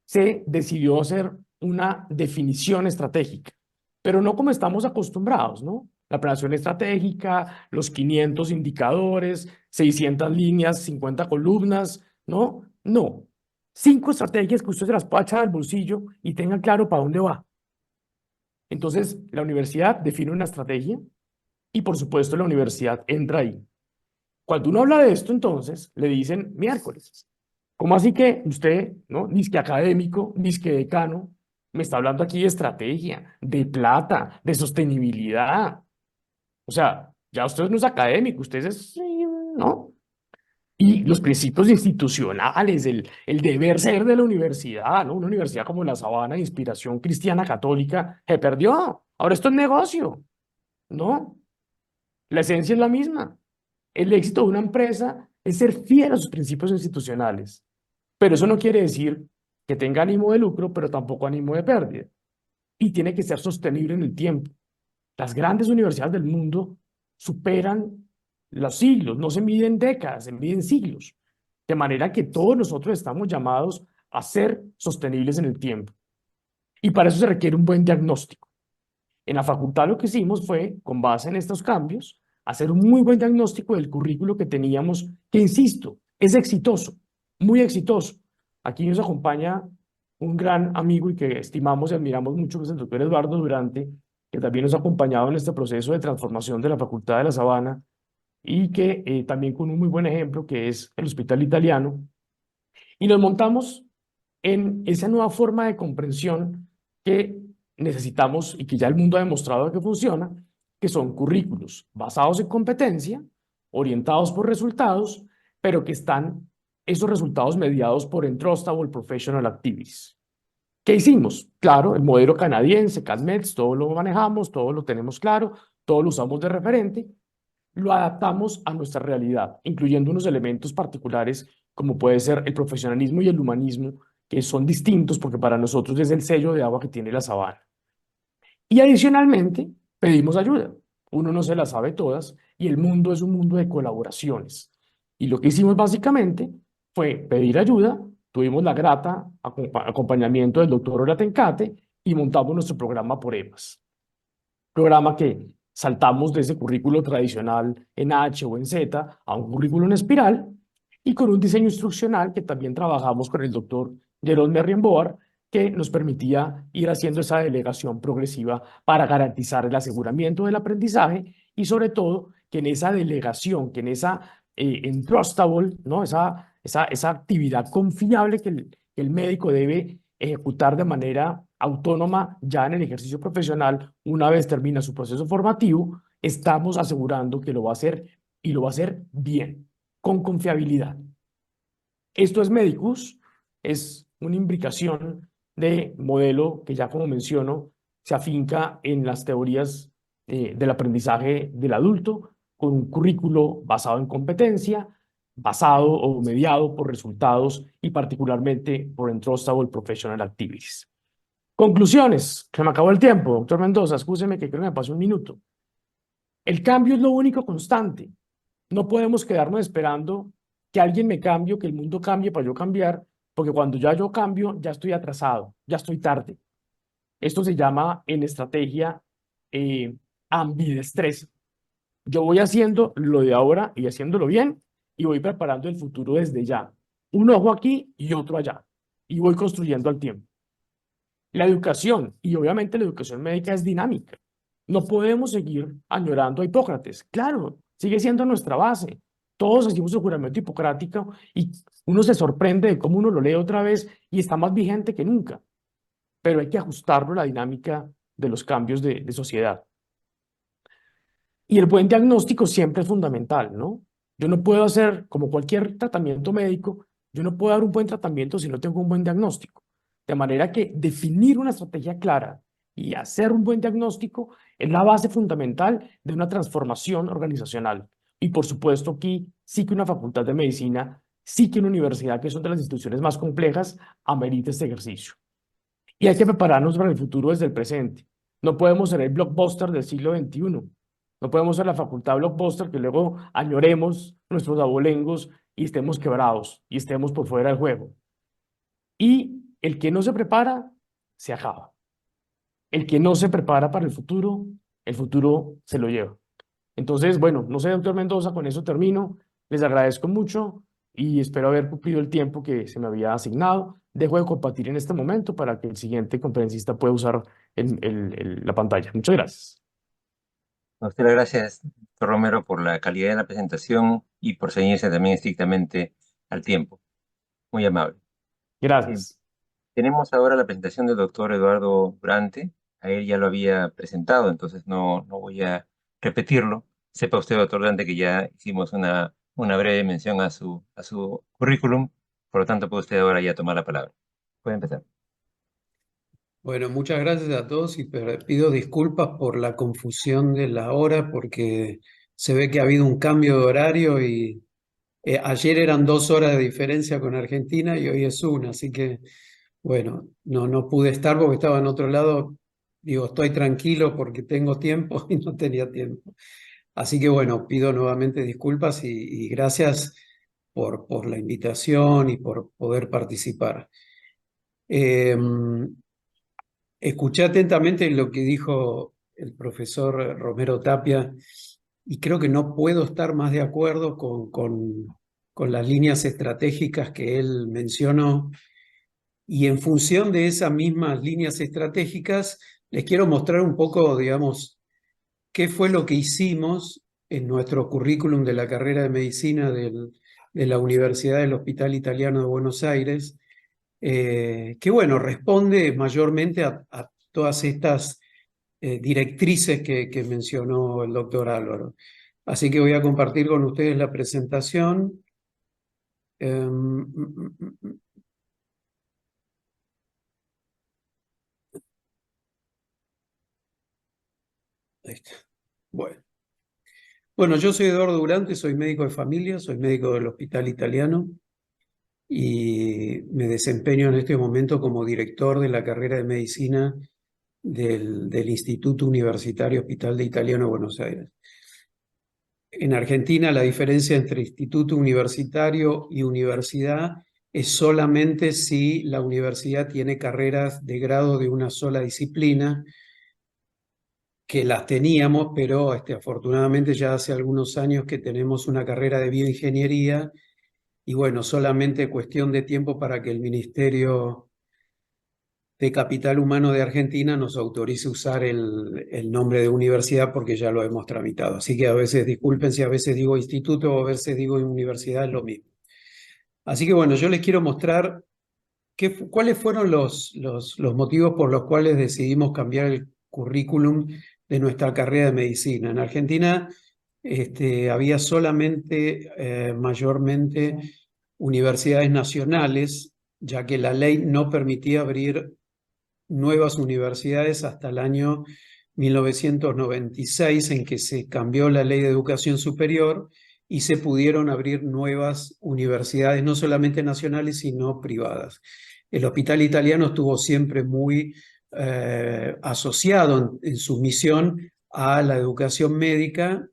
se decidió hacer una definición estratégica, pero no como estamos acostumbrados, ¿no? La planeación estratégica, los 500 indicadores, 600 líneas, 50 columnas, ¿no? No. 5 estrategias que usted se las pueda echar al bolsillo y tenga claro para dónde va. Entonces, la universidad define una estrategia y, por supuesto, la universidad entra ahí. Cuando uno habla de esto, entonces, le dicen miércoles. ¿Cómo así que usted, no, ni es que académico, ni es que decano, me está hablando aquí de estrategia, de plata, de sostenibilidad? O sea, ya usted no es académico, usted es, ¿no? Y los principios institucionales, el deber ser de la universidad, ¿no? Una universidad como la Sabana de inspiración cristiana católica se perdió. Ahora esto es negocio, ¿no? La esencia es la misma. El éxito de una empresa es ser fiel a sus principios institucionales. Pero eso no quiere decir que tenga ánimo de lucro, pero tampoco ánimo de pérdida. Y tiene que ser sostenible en el tiempo. Las grandes universidades del mundo superan los siglos, no se miden décadas, se miden siglos. De manera que todos nosotros estamos llamados a ser sostenibles en el tiempo. Y para eso se requiere un buen diagnóstico. En la facultad lo que hicimos fue, con base en estos cambios, hacer un muy buen diagnóstico del currículo que teníamos, que insisto, es exitoso, muy exitoso. Aquí nos acompaña un gran amigo y que estimamos y admiramos mucho, que es el doctor Eduardo Durante, que también nos ha acompañado en este proceso de transformación de la Facultad de la Sabana y que también con un muy buen ejemplo, que es el Hospital Italiano. Y nos montamos en esa nueva forma de comprensión que necesitamos y que ya el mundo ha demostrado que funciona, que son currículos basados en competencia, orientados por resultados, pero que están esos resultados mediados por Entrustable Professional Activities. ¿Qué hicimos? Claro, el modelo canadiense, CASMETS, todo lo manejamos, todo lo tenemos claro, todo lo usamos de referente, lo adaptamos a nuestra realidad, incluyendo unos elementos particulares como puede ser el profesionalismo y el humanismo, que son distintos porque para nosotros es el sello de agua que tiene la Sabana. Y adicionalmente, pedimos ayuda. Uno no se las sabe todas y el mundo es un mundo de colaboraciones. Y lo que hicimos básicamente fue pedir ayuda, tuvimos la grata acompañamiento del doctor Oratencate y montamos nuestro programa por EMAS. Programa que saltamos de ese currículo tradicional en H o en Z a un currículo en espiral y con un diseño instruccional que también trabajamos con el doctor Jerome Merrienboer, que nos permitía ir haciendo esa delegación progresiva para garantizar el aseguramiento del aprendizaje y sobre todo que en esa delegación, que en esa entrustable, ¿no? esa actividad confiable que el médico debe ejecutar de manera autónoma ya en el ejercicio profesional, una vez termina su proceso formativo, estamos asegurando que lo va a hacer y lo va a hacer bien, con confiabilidad. Esto es Medicus, es una imbricación de modelo que ya como menciono se afinca en las teorías del aprendizaje del adulto, con un currículo basado en competencia, basado o mediado por resultados y particularmente por Entrustable Professional Activities. Conclusiones, se me acabó el tiempo, doctor Mendoza, escúcheme que creo que me pasó un minuto. El cambio es lo único constante. No podemos quedarnos esperando que alguien me cambie o que el mundo cambie para yo cambiar, porque cuando ya yo cambio, ya estoy atrasado, ya estoy tarde. Esto se llama en estrategia ambidestreza. Yo voy haciendo lo de ahora y haciéndolo bien y voy preparando el futuro desde ya. Un ojo aquí y otro allá. Y voy construyendo al tiempo. La educación, y obviamente la educación médica es dinámica. No podemos seguir añorando a Hipócrates. Claro, sigue siendo nuestra base. Todos hacemos el juramento hipocrático y uno se sorprende de cómo uno lo lee otra vez y está más vigente que nunca. Pero hay que ajustarlo a la dinámica de los cambios de sociedad. Y el buen diagnóstico siempre es fundamental, ¿no? Yo no puedo hacer, como cualquier tratamiento médico, yo no puedo dar un buen tratamiento si no tengo un buen diagnóstico. De manera que definir una estrategia clara y hacer un buen diagnóstico es la base fundamental de una transformación organizacional. Y por supuesto aquí sí que una facultad de medicina, sí que una universidad, que son de las instituciones más complejas, amerita este ejercicio. Y hay que prepararnos para el futuro desde el presente. No podemos ser el blockbuster del siglo XXI. No podemos ser la facultad blockbuster que luego añoremos nuestros abolengos y estemos quebrados y estemos por fuera del juego. Y el que no se prepara, se acaba. El que no se prepara para el futuro se lo lleva. Entonces, bueno, no sé, doctor Mendoza, con eso termino. Les agradezco mucho y espero haber cumplido el tiempo que se me había asignado. Dejo de compartir en este momento para que el siguiente conferencista pueda usar la pantalla. Muchas gracias. A usted las gracias, doctor Romero, por la calidad de la presentación y por ceñirse también estrictamente al tiempo. Muy amable. Gracias. Tenemos ahora la presentación del doctor Eduardo Durante. A él ya lo había presentado, entonces no voy a repetirlo. Sepa usted, doctor Durante, que ya hicimos una breve mención a su currículum, por lo tanto puede usted ahora ya tomar la palabra. Puede empezar. Bueno, muchas gracias a todos y pido disculpas por la confusión de la hora porque se ve que ha habido un cambio de horario y ayer eran 2 horas de diferencia con Argentina y hoy es una, así que bueno, no pude estar porque estaba en otro lado. Digo, estoy tranquilo porque tengo tiempo y no tenía tiempo. Así que bueno, pido nuevamente disculpas y gracias por la invitación y por poder participar. Escuché atentamente lo que dijo el profesor Romero Tapia y creo que no puedo estar más de acuerdo con las líneas estratégicas que él mencionó. Y en función de esas mismas líneas estratégicas, les quiero mostrar un poco, digamos, qué fue lo que hicimos en nuestro currículum de la carrera de medicina de la Universidad del Hospital Italiano de Buenos Aires, que bueno, responde mayormente a todas estas directrices que mencionó el doctor Álvaro. Así que voy a compartir con ustedes la presentación. Ahí está. Bueno, yo soy Eduardo Durante, soy médico de familia, soy médico del Hospital Italiano y me desempeño en este momento como director de la carrera de medicina del Instituto Universitario Hospital de Italiano de Buenos Aires. En Argentina la diferencia entre instituto universitario y universidad es solamente si la universidad tiene carreras de grado de una sola disciplina, que las teníamos, pero afortunadamente ya hace algunos años que tenemos una carrera de bioingeniería y bueno, solamente cuestión de tiempo para que el Ministerio de Capital Humano de Argentina nos autorice usar el nombre de universidad porque ya lo hemos tramitado. Así que a veces, disculpen si a veces digo instituto o a veces digo universidad, es lo mismo. Así que bueno, yo les quiero mostrar ¿Cuáles fueron los motivos por los cuales decidimos cambiar el currículum de nuestra carrera de medicina? En Argentina había solamente, mayormente, universidades nacionales, ya que la ley no permitía abrir nuevas universidades hasta el año 1996, en que se cambió la ley de educación superior y se pudieron abrir nuevas universidades, no solamente nacionales, sino privadas. El Hospital Italiano estuvo siempre muy asociado en su misión a la educación médica,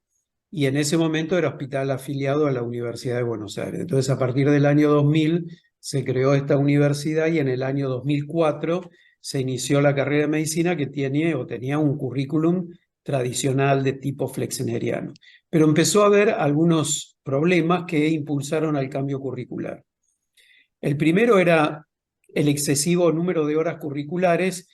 y en ese momento era hospital afiliado a la Universidad de Buenos Aires. Entonces, a partir del año 2000 se creó esta universidad, y en el año 2004 se inició la carrera de medicina, que tenía un currículum tradicional de tipo flexneriano. Pero empezó a haber algunos problemas que impulsaron al cambio curricular. El primero era el excesivo número de horas curriculares,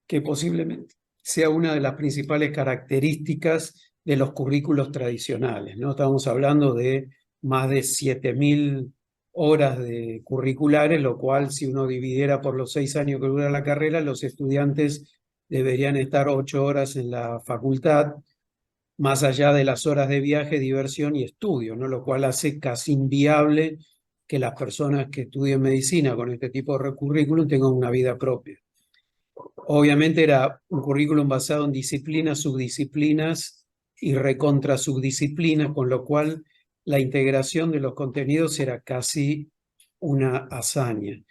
que posiblemente sea una de las principales características de los currículos tradicionales, ¿no? Estamos hablando de más de 7.000 horas de curriculares, lo cual, si uno dividiera por los 6 años que dura la carrera, los estudiantes deberían estar 8 horas en la facultad, más allá de las horas de viaje, diversión y estudio, ¿no? Lo cual hace casi inviable que las personas que estudien medicina con este tipo de currículum tengan una vida propia. Obviamente era un currículum basado en disciplinas, subdisciplinas y recontra subdisciplinas, con lo cual la integración de los contenidos era casi una hazaña.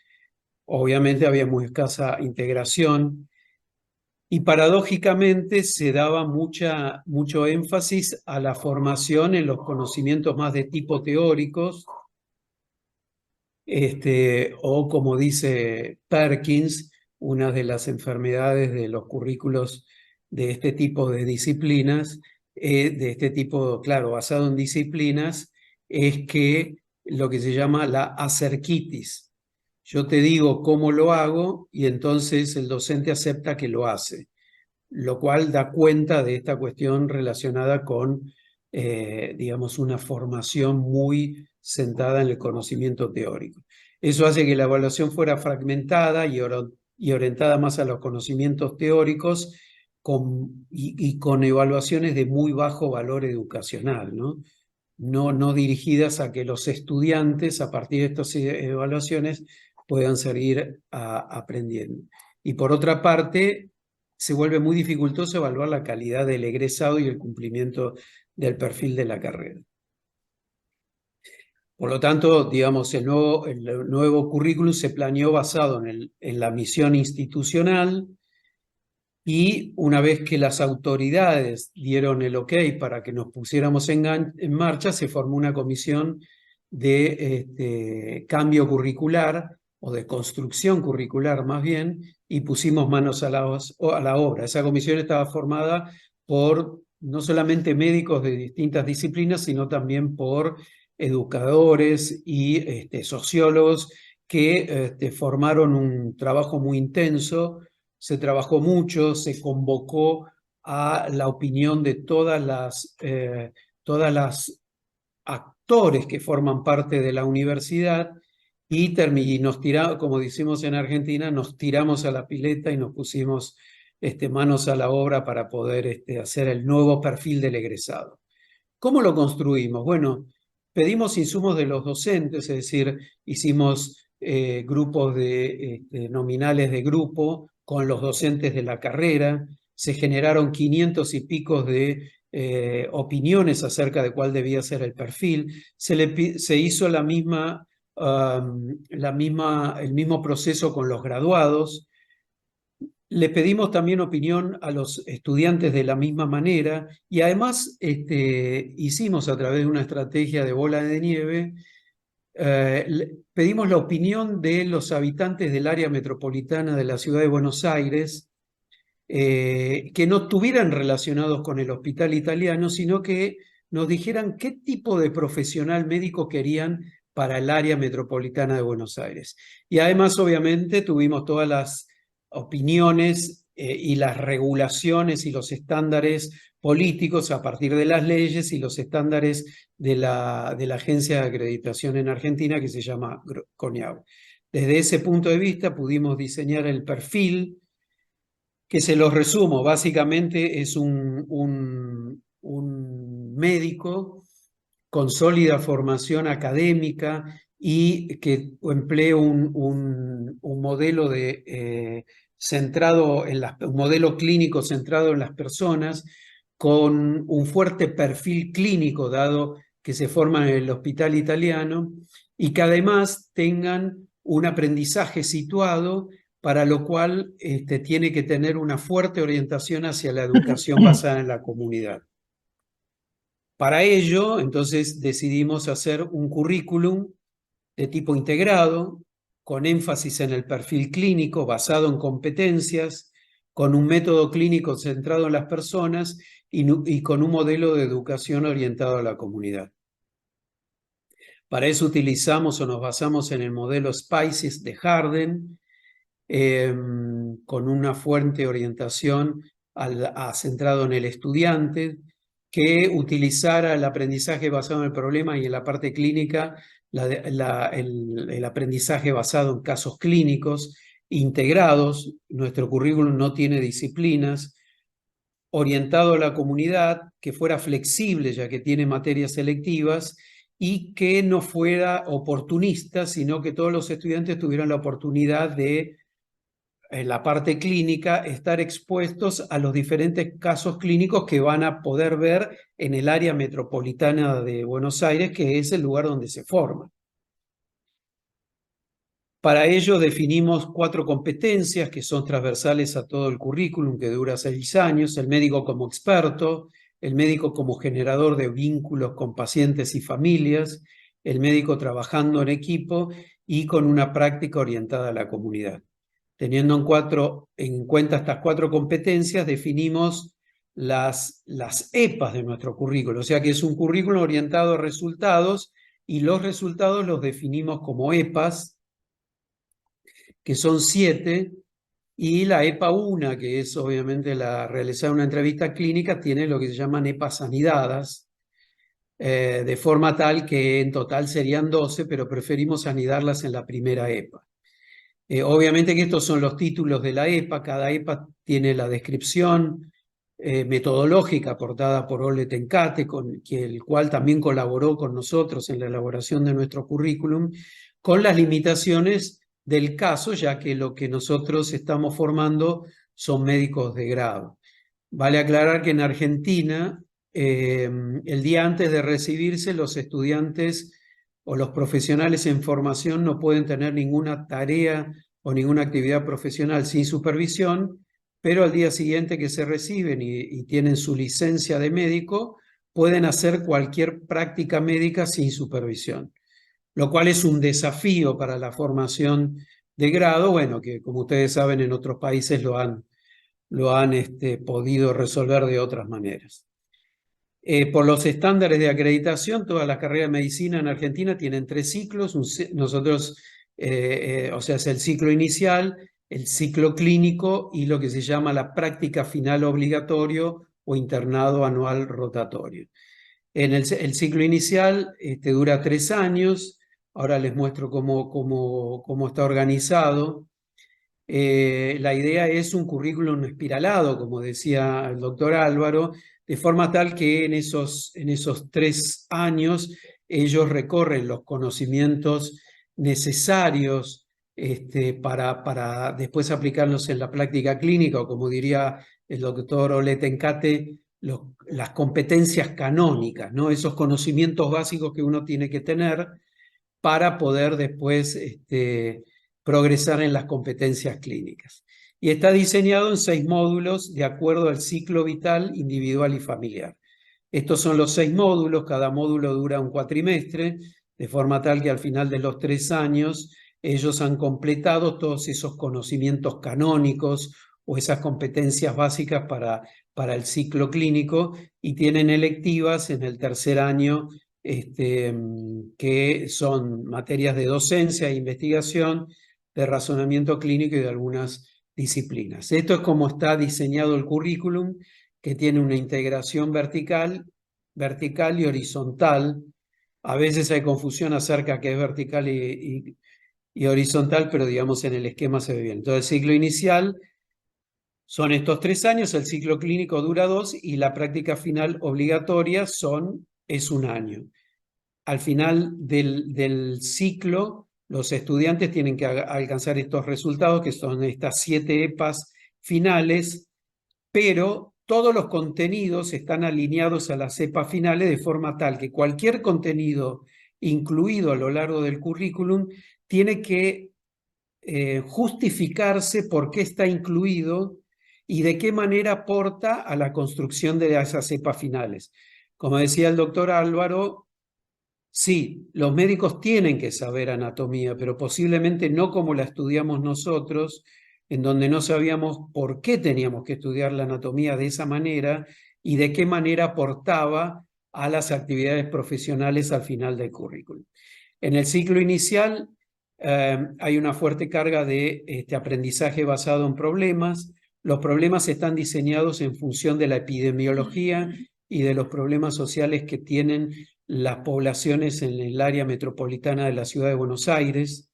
Obviamente había muy escasa integración, y paradójicamente se daba mucho énfasis a la formación en los conocimientos más de tipo teóricos, o, como dice Perkins, una de las enfermedades de los currículos de este tipo de disciplinas, de este tipo, claro, basado en disciplinas, es que lo que se llama la acerquitis. Yo te digo cómo lo hago y entonces el docente acepta que lo hace, lo cual da cuenta de esta cuestión relacionada con, digamos, una formación muy centrada en el conocimiento teórico. Eso hace que la evaluación fuera fragmentada y orientada más a los conocimientos teóricos, y con evaluaciones de muy bajo valor educacional, ¿no? No dirigidas a que los estudiantes, a partir de estas evaluaciones, puedan seguir aprendiendo. Y por otra parte, se vuelve muy dificultoso evaluar la calidad del egresado y el cumplimiento del perfil de la carrera. Por lo tanto, digamos, el nuevo currículum se planeó basado en la misión institucional, y una vez que las autoridades dieron el ok para que nos pusiéramos en marcha, se formó una comisión de cambio curricular, o de construcción curricular más bien, y pusimos manos a la obra. Esa comisión estaba formada por no solamente médicos de distintas disciplinas, sino también por educadores y sociólogos, que las un trabajo muy intenso. Se trabajó mucho, se convocó a la opinión de todas las actores que forman parte de la universidad, y nos tiramos, como decimos en Argentina, nos tiramos a la pileta y nos pusimos manos a la obra para poder hacer el nuevo perfil del egresado. ¿Cómo lo construimos? Bueno, pedimos insumos de los docentes, es decir, hicimos grupos nominales de grupo con los docentes de la carrera. Se generaron 500 y pico de opiniones acerca de cuál debía ser el perfil. Se hizo el mismo proceso con los graduados. Le pedimos también opinión a los estudiantes de la misma manera, y además hicimos, a través de una estrategia de bola de nieve, pedimos la opinión de los habitantes del área metropolitana de la ciudad de Buenos Aires, que no estuvieran relacionados con el Hospital Italiano, sino que nos dijeran qué tipo de profesional médico querían para el área metropolitana de Buenos Aires. Y además, obviamente, tuvimos todas las opiniones y las regulaciones y los estándares políticos a partir de las leyes y los estándares de la agencia de acreditación en Argentina, que se llama CONIAB. Desde ese punto de vista pudimos diseñar el perfil, que se los resumo, básicamente es un médico con sólida formación académica y que emplea un modelo un modelo clínico centrado en las personas, con un fuerte perfil clínico, dado que se forman en el hospital italiano, y que además tengan un aprendizaje situado, para lo cual tiene que tener una fuerte orientación hacia la educación basada en la comunidad. Para ello, entonces, decidimos hacer un currículum de tipo integrado, con énfasis en el perfil clínico, basado en competencias, con un método clínico centrado en las personas y con un modelo de educación orientado a la comunidad. Para eso utilizamos o nos basamos en el modelo SPICES de Harden, con una fuerte orientación centrado en el estudiante, que utilizara el aprendizaje basado en el problema y en la parte clínica, el aprendizaje basado en casos clínicos integrados. Nuestro currículum no tiene disciplinas, orientado a la comunidad, que fuera flexible ya que tiene materias selectivas y que no fuera oportunista, sino que todos los estudiantes tuvieran la oportunidad de, en la parte clínica, estar expuestos a los diferentes casos clínicos que van a poder ver en el área metropolitana de Buenos Aires, que es el lugar donde se forman. Para ello definimos 4 competencias que son transversales a todo el currículum, que dura 6 años: el médico como experto, el médico como generador de vínculos con pacientes y familias, el médico trabajando en equipo y con una práctica orientada a la comunidad. Teniendo en cuenta estas 4 competencias, definimos las EPAs de nuestro currículo, o sea que es un currículo orientado a resultados, y los resultados los definimos como EPAs, que son 7, y la EPA 1, que es obviamente realizar una entrevista clínica, tiene lo que se llaman EPAs anidadas, de forma tal que en total serían 12, pero preferimos anidarlas en la primera EPA. Obviamente que estos son los títulos de la EPA. Cada EPA tiene la descripción metodológica aportada por Ole Tencate, el cual también colaboró con nosotros en la elaboración de nuestro currículum, con las limitaciones del caso, ya que lo que nosotros estamos formando son médicos de grado. Vale aclarar que en Argentina, el día antes de recibirse, los estudiantes o los profesionales en formación no pueden tener ninguna tarea o ninguna actividad profesional sin supervisión, pero al día siguiente que se reciben y tienen su licencia de médico, pueden hacer cualquier práctica médica sin supervisión, lo cual es un desafío para la formación de grado, bueno, que como ustedes saben en otros países lo han podido resolver de otras maneras. Por los estándares de acreditación, todas las carreras de medicina en Argentina tienen 3 ciclos. Nosotros, o sea, es el ciclo inicial, el ciclo clínico y lo que se llama la práctica final obligatorio o internado anual rotatorio. El ciclo inicial dura 3 años. Ahora les muestro cómo está organizado. La idea es un currículum espiralado, como decía el doctor Álvaro, de forma tal que en esos 3 años ellos recorren los conocimientos necesarios para después aplicarlos en la práctica clínica, o como diría el doctor Ole Tencate, las competencias canónicas, ¿no? Esos conocimientos básicos que uno tiene que tener para poder después progresar en las competencias clínicas. Y está diseñado en 6 módulos de acuerdo al ciclo vital individual y familiar. Estos son los 6 módulos, cada módulo dura un cuatrimestre, de forma tal que al final de los 3 años ellos han completado todos esos conocimientos canónicos o esas competencias básicas para el ciclo clínico, y tienen electivas en el tercer año que son materias de docencia e investigación, de razonamiento clínico y de algunas disciplinas. Esto es como está diseñado el currículum, que tiene una integración vertical y horizontal. A veces hay confusión acerca de qué es vertical y horizontal, pero digamos en el esquema se ve bien. Entonces el ciclo inicial son estos 3 años, el ciclo clínico dura 2 y la práctica final obligatoria es 1 año. Al final del ciclo, los estudiantes tienen que alcanzar estos resultados, que son estas 7 EPAs finales, pero todos los contenidos están alineados a las EPAs finales de forma tal que cualquier contenido incluido a lo largo del currículum tiene que justificarse por qué está incluido y de qué manera aporta a la construcción de esas EPAs finales. Como decía el doctor Álvaro, sí, los médicos tienen que saber anatomía, pero posiblemente no como la estudiamos nosotros, en donde no sabíamos por qué teníamos que estudiar la anatomía de esa manera y de qué manera aportaba a las actividades profesionales al final del currículum. En el ciclo inicial hay una fuerte carga de aprendizaje basado en problemas. Los problemas están diseñados en función de la epidemiología y de los problemas sociales que tienen las poblaciones en el área metropolitana de la ciudad de Buenos Aires.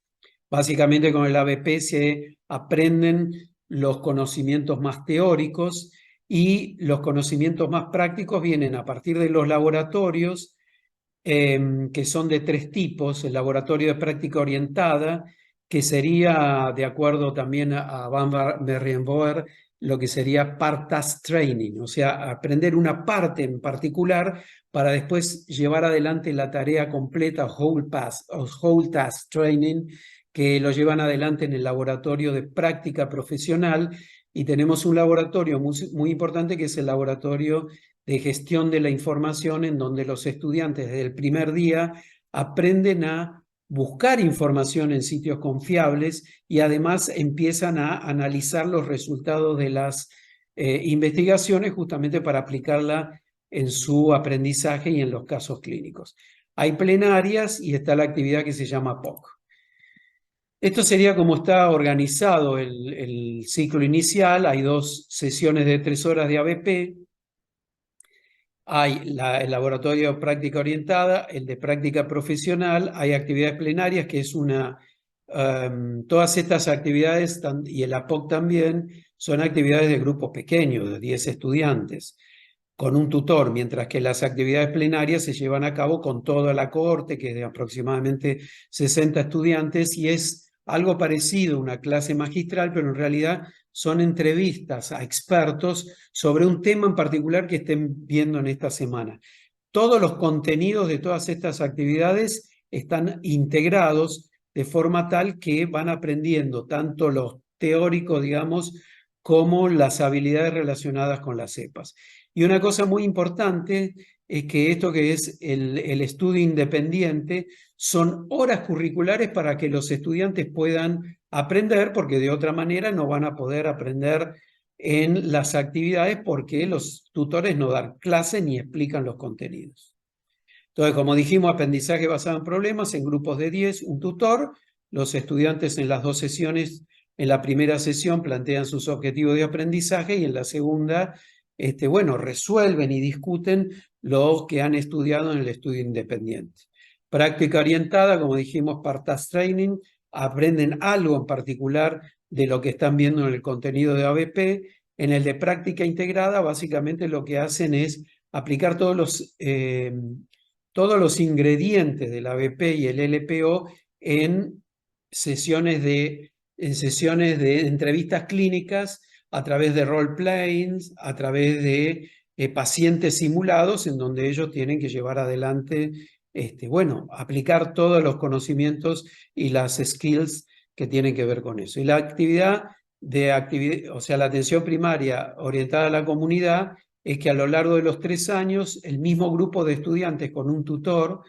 Básicamente con el ABP se aprenden los conocimientos más teóricos y los conocimientos más prácticos vienen a partir de los laboratorios, que son de 3 tipos. El laboratorio de práctica orientada, que sería, de acuerdo también a Van Berrienboer, lo que sería part-task training, o sea, aprender una parte en particular para después llevar adelante la tarea completa, whole task training, que lo llevan adelante en el laboratorio de práctica profesional. Y tenemos un laboratorio muy importante que es el laboratorio de gestión de la información, en donde los estudiantes desde el primer día aprenden a buscar información en sitios confiables y además empiezan a analizar los resultados de las investigaciones justamente para aplicarla en su aprendizaje y en los casos clínicos. Hay plenarias y está la actividad que se llama POC. Esto sería como está organizado el ciclo inicial. Hay 2 sesiones de 3 horas de ABP. Hay el laboratorio de práctica orientada, el de práctica profesional, hay actividades plenarias, que es todas estas actividades, y el APOC también, son actividades de grupos pequeños, de 10 estudiantes, con un tutor, mientras que las actividades plenarias se llevan a cabo con toda la cohorte, que es de aproximadamente 60 estudiantes, y es algo parecido a una clase magistral, pero en realidad son entrevistas a expertos sobre un tema en particular que estén viendo en esta semana. Todos los contenidos de todas estas actividades están integrados de forma tal que van aprendiendo tanto los teóricos, digamos, como las habilidades relacionadas con las EPAs. Y una cosa muy importante es que esto que es el estudio independiente son horas curriculares para que los estudiantes puedan aprender, porque de otra manera no van a poder aprender en las actividades porque los tutores no dan clase ni explican los contenidos. Entonces, como dijimos, aprendizaje basado en problemas en grupos de 10, un tutor. Los estudiantes en las 2 sesiones, en la primera sesión plantean sus objetivos de aprendizaje y en la segunda, resuelven y discuten lo que han estudiado en el estudio independiente. Práctica orientada, como dijimos, part-task training, aprenden algo en particular de lo que están viendo en el contenido de ABP. En el de práctica integrada, básicamente lo que hacen es aplicar todos los ingredientes del ABP y el LPO en sesiones de entrevistas clínicas a través de role-playing, a través de pacientes simulados, en donde ellos tienen que llevar adelante, aplicar todos los conocimientos y las skills que tienen que ver con eso. Y la actividad, o sea, la atención primaria orientada a la comunidad, es que a lo largo de los 3 años, el mismo grupo de estudiantes con un tutor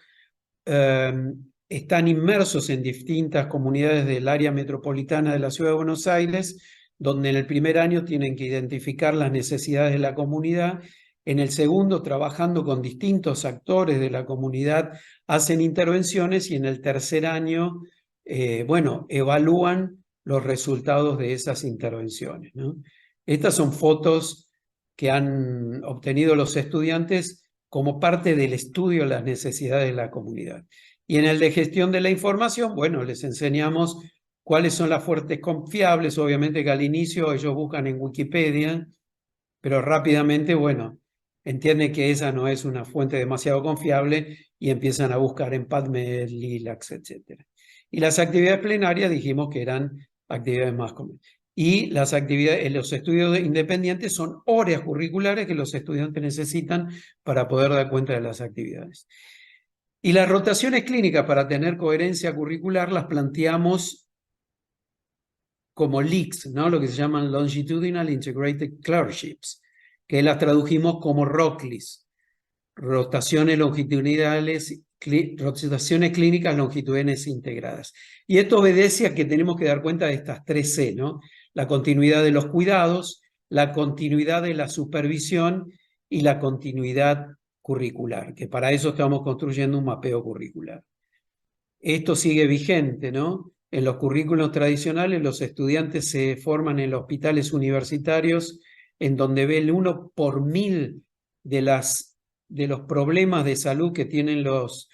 están inmersos en distintas comunidades del área metropolitana de la ciudad de Buenos Aires, donde en el primer año tienen que identificar las necesidades de la comunidad. En el segundo, trabajando con distintos actores de la comunidad, hacen intervenciones, y en el tercer año, evalúan los resultados de esas intervenciones, ¿no? Estas son fotos que han obtenido los estudiantes como parte del estudio de las necesidades de la comunidad. Y en el de gestión de la información, bueno, les enseñamos cuáles son las fuentes confiables. Obviamente que al inicio ellos buscan en Wikipedia, pero rápidamente, bueno, entienden que esa no es una fuente demasiado confiable y empiezan a buscar en PubMed, Lilacs, etc. Y las actividades plenarias dijimos que eran actividades más comunes. Y las actividades, los estudios independientes son horas curriculares que los estudiantes necesitan para poder dar cuenta de las actividades. Y las rotaciones clínicas para tener coherencia curricular las planteamos como LICs, ¿no? Lo que se llaman Longitudinal Integrated Clerkships, que las tradujimos como ROCLIs, rotaciones clínicas longitudinales integradas. Y esto obedece a que tenemos que dar cuenta de estas 3 C, ¿no? La continuidad de los cuidados, la continuidad de la supervisión y la continuidad curricular, que para eso estamos construyendo un mapeo curricular. Esto sigue vigente, ¿no? En los currículos tradicionales los estudiantes se forman en los hospitales universitarios en donde ve el 1 por 1000 de los problemas de salud que tienen los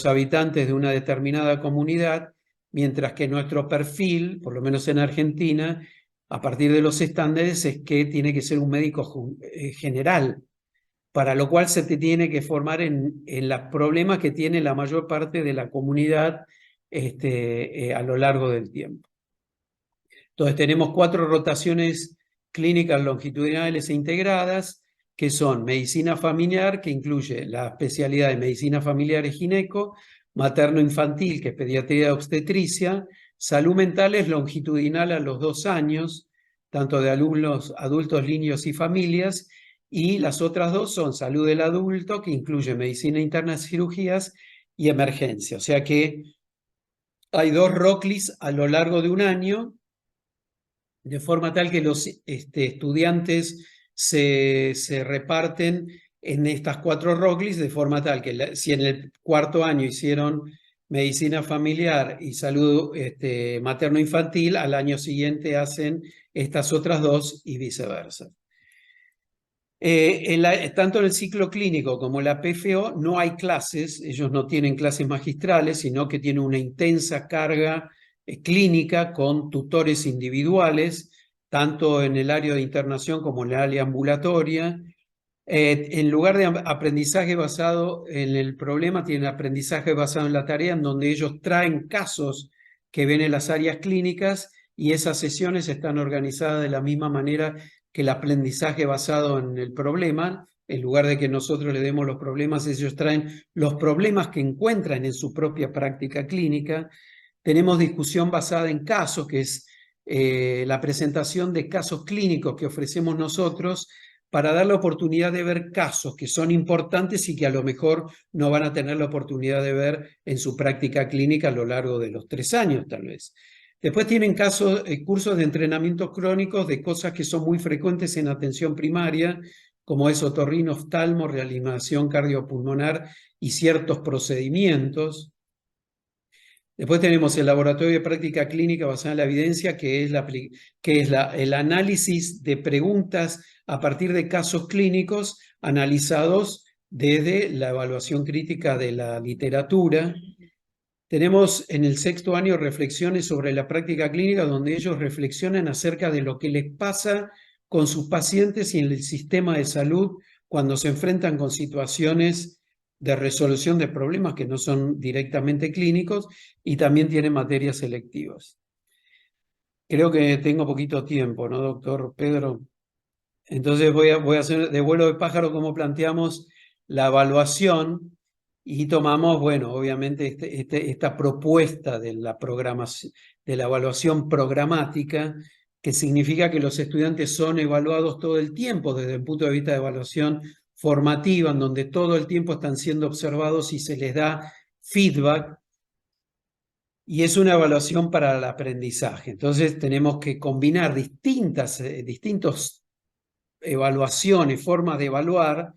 habitantes de una determinada comunidad, mientras que nuestro perfil, por lo menos en Argentina, a partir de los estándares, es que tiene que ser un médico general, para lo cual se te tiene que formar en los problemas que tiene la mayor parte de la comunidad a lo largo del tiempo. Entonces tenemos 4 rotaciones clínicas longitudinales e integradas, que son medicina familiar, que incluye la especialidad de medicina familiar y gineco, materno-infantil, que es pediatría y obstetricia, salud mental es longitudinal a los 2 años, tanto de alumnos, adultos, niños y familias, y las otras 2 son salud del adulto, que incluye medicina interna, cirugías y emergencia. O sea que hay 2 ROCLIs a lo largo de un año, de forma tal que los estudiantes se reparten en estas 4 ROCLIs, de forma tal que si en el 4º año hicieron medicina familiar y salud materno-infantil, al año siguiente hacen estas otras 2 y viceversa. Tanto en el ciclo clínico como en la PFO no hay clases, ellos no tienen clases magistrales, sino que tienen una intensa carga clínica con tutores individuales, tanto en el área de internación como en el área ambulatoria. En lugar de aprendizaje basado en el problema, tienen aprendizaje basado en la tarea, en donde ellos traen casos que ven en las áreas clínicas y esas sesiones están organizadas de la misma manera que el aprendizaje basado en el problema. En lugar de que nosotros le demos los problemas, ellos traen los problemas que encuentran en su propia práctica clínica. Tenemos discusión basada en casos, que es la presentación de casos clínicos que ofrecemos nosotros para dar la oportunidad de ver casos que son importantes y que a lo mejor no van a tener la oportunidad de ver en su práctica clínica a lo largo de los 3 años, tal vez. Después tienen cursos de entrenamiento crónicos de cosas que son muy frecuentes en atención primaria, como es otorrino, oftalmo, reanimación cardiopulmonar y ciertos procedimientos. Después tenemos el laboratorio de práctica clínica basada en la evidencia, que es el análisis de preguntas a partir de casos clínicos analizados desde la evaluación crítica de la literatura. Tenemos en el 6º año reflexiones sobre la práctica clínica, donde ellos reflexionan acerca de lo que les pasa con sus pacientes y en el sistema de salud cuando se enfrentan con situaciones de resolución de problemas que no son directamente clínicos, y también tienen materias selectivas. Creo que tengo poquito tiempo, ¿no, doctor Pedro? Entonces voy a hacer de vuelo de pájaro como planteamos la evaluación y tomamos, bueno, obviamente esta propuesta de la programación, de la evaluación programática, que significa que los estudiantes son evaluados todo el tiempo desde el punto de vista de evaluación formativa, en donde todo el tiempo están siendo observados y se les da feedback, y es una evaluación para el aprendizaje. Entonces tenemos que combinar distintas evaluaciones, formas de evaluar,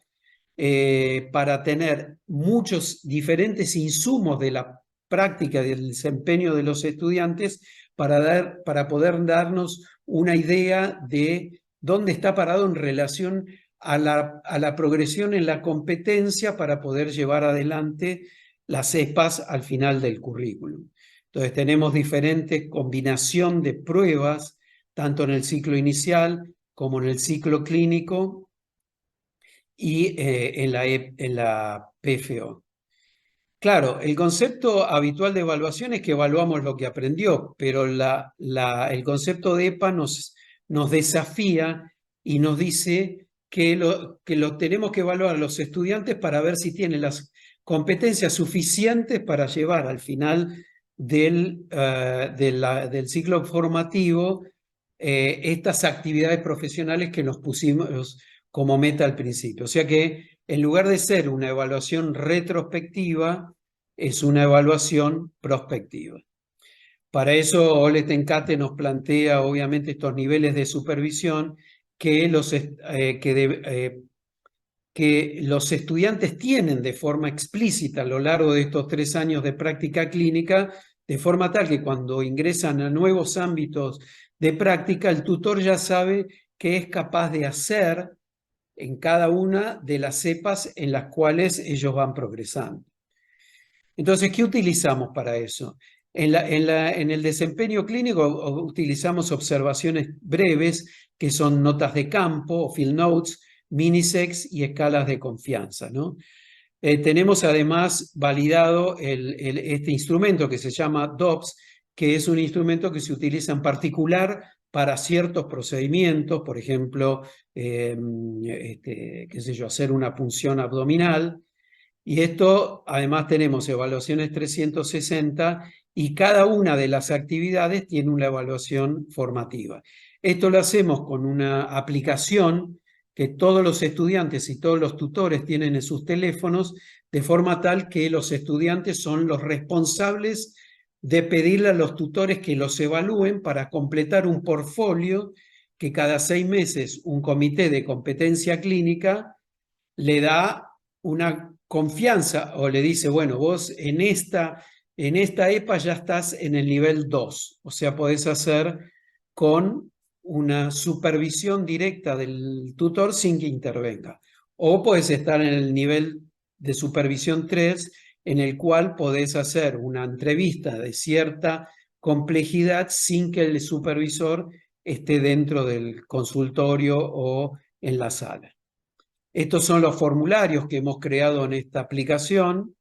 para tener muchos diferentes insumos de la práctica del desempeño de los estudiantes para poder darnos una idea de dónde está parado en relación a la progresión en la competencia para poder llevar adelante las EPAs al final del currículum. Entonces tenemos diferentes combinación de pruebas, tanto en el ciclo inicial como en el ciclo clínico y en la PFO. Claro, el concepto habitual de evaluación es que evaluamos lo que aprendió, pero el concepto de EPA nos desafía y nos dice que lo tenemos que evaluar a los estudiantes para ver si tienen las competencias suficientes para llevar al final del ciclo formativo estas actividades profesionales que nos pusimos como meta al principio. O sea que en lugar de ser una evaluación retrospectiva, es una evaluación prospectiva. Para eso, Ole Tencate nos plantea, obviamente, estos niveles de supervisión que los estudiantes tienen de forma explícita a lo largo de estos 3 años de práctica clínica, de forma tal que cuando ingresan a nuevos ámbitos de práctica, el tutor ya sabe qué es capaz de hacer en cada una de las cepas en las cuales ellos van progresando. Entonces, ¿qué utilizamos para eso? En el desempeño clínico utilizamos observaciones breves, que son notas de campo, o field notes, minisex y escalas de confianza, ¿no? Tenemos además validado este instrumento que se llama DOPS, que es un instrumento que se utiliza en particular para ciertos procedimientos, por ejemplo, qué sé yo, hacer una punción abdominal. Y esto, además, tenemos evaluaciones 360 y cada una de las actividades tiene una evaluación formativa. Esto lo hacemos con una aplicación que todos los estudiantes y todos los tutores tienen en sus teléfonos, de forma tal que los estudiantes son los responsables de pedirle a los tutores que los evalúen para completar un portfolio que cada 6 meses un comité de competencia clínica le da una confianza o le dice, bueno, vos en esta EPA ya estás en el nivel 2, o sea, podés hacer con una supervisión directa del tutor sin que intervenga. O podés estar en el nivel de supervisión 3, en el cual podés hacer una entrevista de cierta complejidad sin que el supervisor esté dentro del consultorio o en la sala. Estos son los formularios que hemos creado en esta aplicación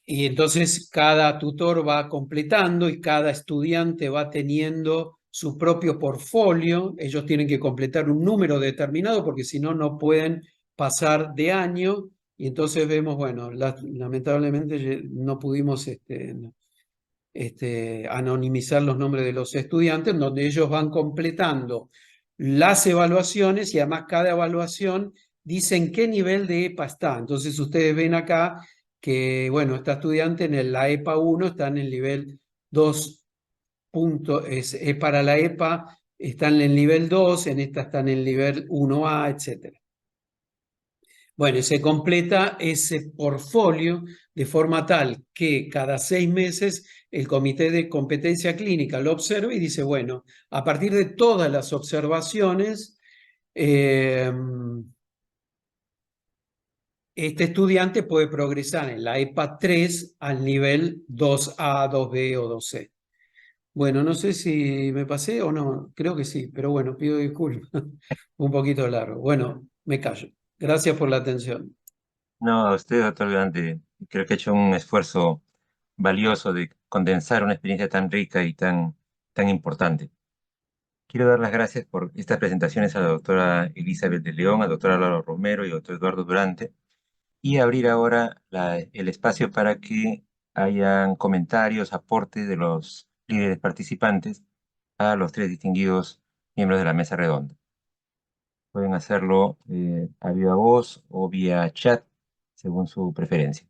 y entonces cada tutor va completando y cada estudiante va teniendo su propio portfolio. Ellos tienen que completar un número determinado porque si no, no pueden pasar de año. Y entonces vemos, bueno, lamentablemente no pudimos anonimizar los nombres de los estudiantes, donde ellos van completando las evaluaciones y además cada evaluación dice en qué nivel de EPA está. Entonces ustedes ven acá que, bueno, esta estudiante en la EPA 1 está en el nivel 2. Para la EPA está en el nivel 2, en esta está en el nivel 1A, etc. Bueno, y se completa ese portfolio de forma tal que cada 6 meses el comité de competencia clínica lo observa y dice, bueno, a partir de todas las observaciones, este estudiante puede progresar en la EPA 3 al nivel 2A, 2B o 2C. Bueno, no sé si me pasé o no, creo que sí, pero bueno, pido disculpas, un poquito largo. Bueno, me callo. Gracias por la atención. No, usted, doctor Grande, creo que ha hecho un esfuerzo valioso de condensar una experiencia tan rica y tan importante. Quiero dar las gracias por estas presentaciones a la doctora Elizabeth de León, al doctor Álvaro Romero y al doctor Eduardo Durante, y abrir ahora el espacio para que hayan comentarios, aportes de los líderes participantes a los 3 distinguidos miembros de la mesa redonda. Pueden hacerlo a viva voz o vía chat, según su preferencia.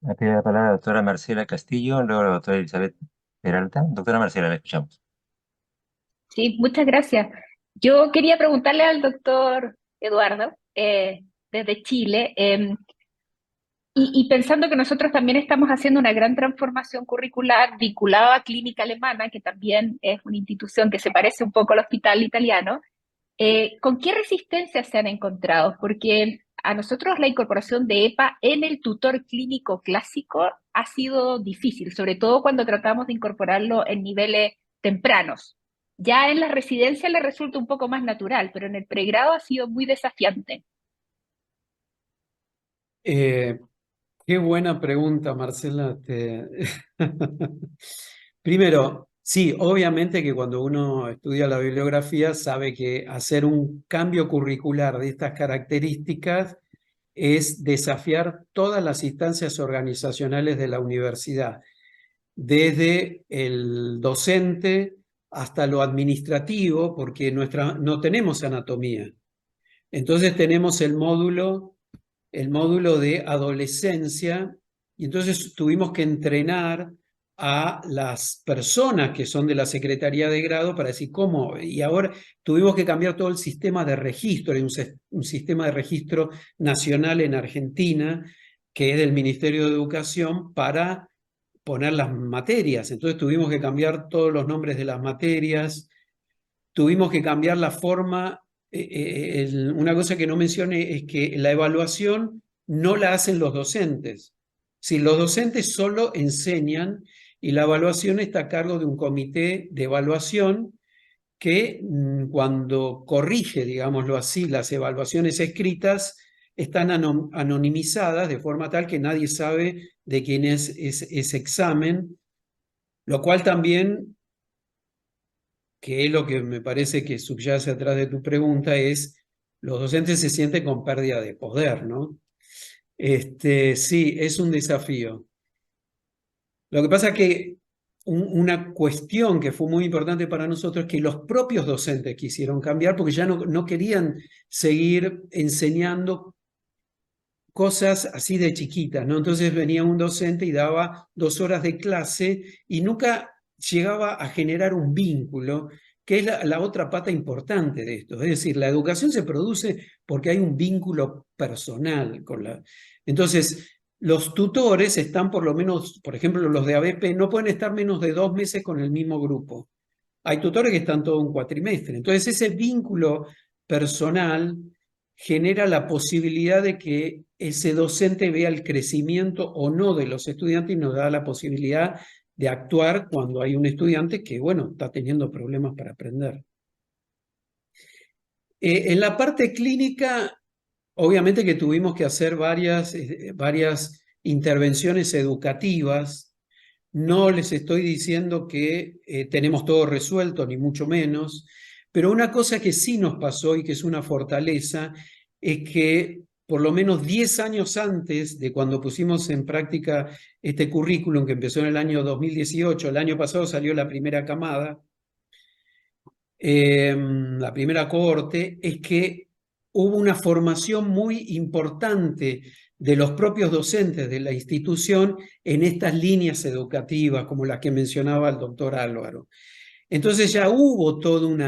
Me pide la palabra la doctora Marcela Castillo, luego la doctora Elizabeth Peralta. Doctora Marcela, la escuchamos. Sí, muchas gracias. Yo quería preguntarle al doctor Eduardo, desde Chile, Y pensando que nosotros también estamos haciendo una gran transformación curricular vinculada a Clínica Alemana, que también es una institución que se parece un poco al hospital italiano, ¿con qué resistencias se han encontrado? Porque a nosotros la incorporación de EPA en el tutor clínico clásico ha sido difícil, sobre todo cuando tratamos de incorporarlo en niveles tempranos. Ya en la residencia le resulta un poco más natural, pero en el pregrado ha sido muy desafiante. Qué buena pregunta, Marcela. Primero, sí, obviamente que cuando uno estudia la bibliografía sabe que hacer un cambio curricular de estas características es desafiar todas las instancias organizacionales de la universidad, desde el docente hasta lo administrativo, porque no tenemos anatomía. Entonces tenemos el módulo de adolescencia, y entonces tuvimos que entrenar a las personas que son de la Secretaría de Grado para decir cómo, y ahora tuvimos que cambiar todo el sistema de registro, hay un sistema de registro nacional en Argentina, que es del Ministerio de Educación, para poner las materias. Entonces tuvimos que cambiar todos los nombres de las materias, tuvimos que cambiar la forma. Una cosa que no mencioné es que la evaluación no la hacen los docentes. Si los docentes solo enseñan y la evaluación está a cargo de un comité de evaluación que cuando corrige, digámoslo así, las evaluaciones escritas están anonimizadas de forma tal que nadie sabe de quién es ese examen, lo cual también, que es lo que me parece que subyace atrás de tu pregunta, es los docentes se sienten con pérdida de poder, ¿no? Sí, es un desafío. Lo que pasa es que una cuestión que fue muy importante para nosotros es que los propios docentes quisieron cambiar porque ya no querían seguir enseñando cosas así de chiquitas, ¿no? Entonces venía un docente y daba 2 horas de clase y nunca llegaba a generar un vínculo, que es la otra pata importante de esto. Es decir, la educación se produce porque hay un vínculo personal con la... Entonces, los tutores están por lo menos, por ejemplo, los de ABP, no pueden estar menos de 2 meses con el mismo grupo. Hay tutores que están todo un cuatrimestre. Entonces, ese vínculo personal genera la posibilidad de que ese docente vea el crecimiento o no de los estudiantes y nos da la posibilidad de actuar cuando hay un estudiante que, bueno, está teniendo problemas para aprender. En la parte clínica, obviamente que tuvimos que hacer varias intervenciones educativas. No les estoy diciendo que tenemos todo resuelto, ni mucho menos, pero una cosa que sí nos pasó y que es una fortaleza es que por lo menos 10 años antes de cuando pusimos en práctica este currículum, que empezó en el año 2018, el año pasado salió la primera camada, la primera cohorte, es que hubo una formación muy importante de los propios docentes de la institución en estas líneas educativas, como las que mencionaba el doctor Álvaro. Entonces ya hubo todo un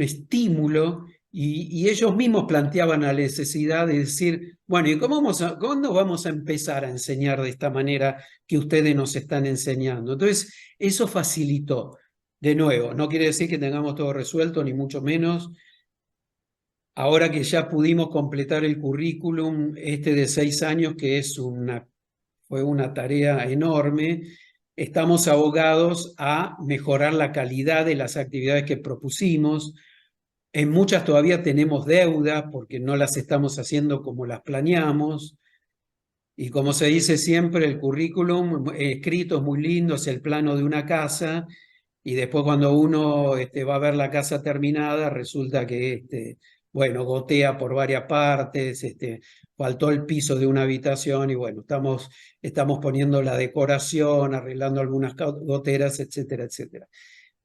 estímulo y ellos mismos planteaban la necesidad de decir, bueno, ¿y cuándo vamos a empezar a enseñar de esta manera que ustedes nos están enseñando? Entonces, eso facilitó. De nuevo, no quiere decir que tengamos todo resuelto, ni mucho menos. Ahora que ya pudimos completar el currículum, de 6 años, que fue una tarea enorme, estamos abocados a mejorar la calidad de las actividades que propusimos. En muchas todavía tenemos deuda porque no las estamos haciendo como las planeamos. Y como se dice siempre, el currículum escrito es muy lindo, es el plano de una casa, y después cuando uno va a ver la casa terminada, resulta que bueno, gotea por varias partes, faltó el piso de una habitación y bueno, estamos poniendo la decoración, arreglando algunas goteras, etcétera, etcétera.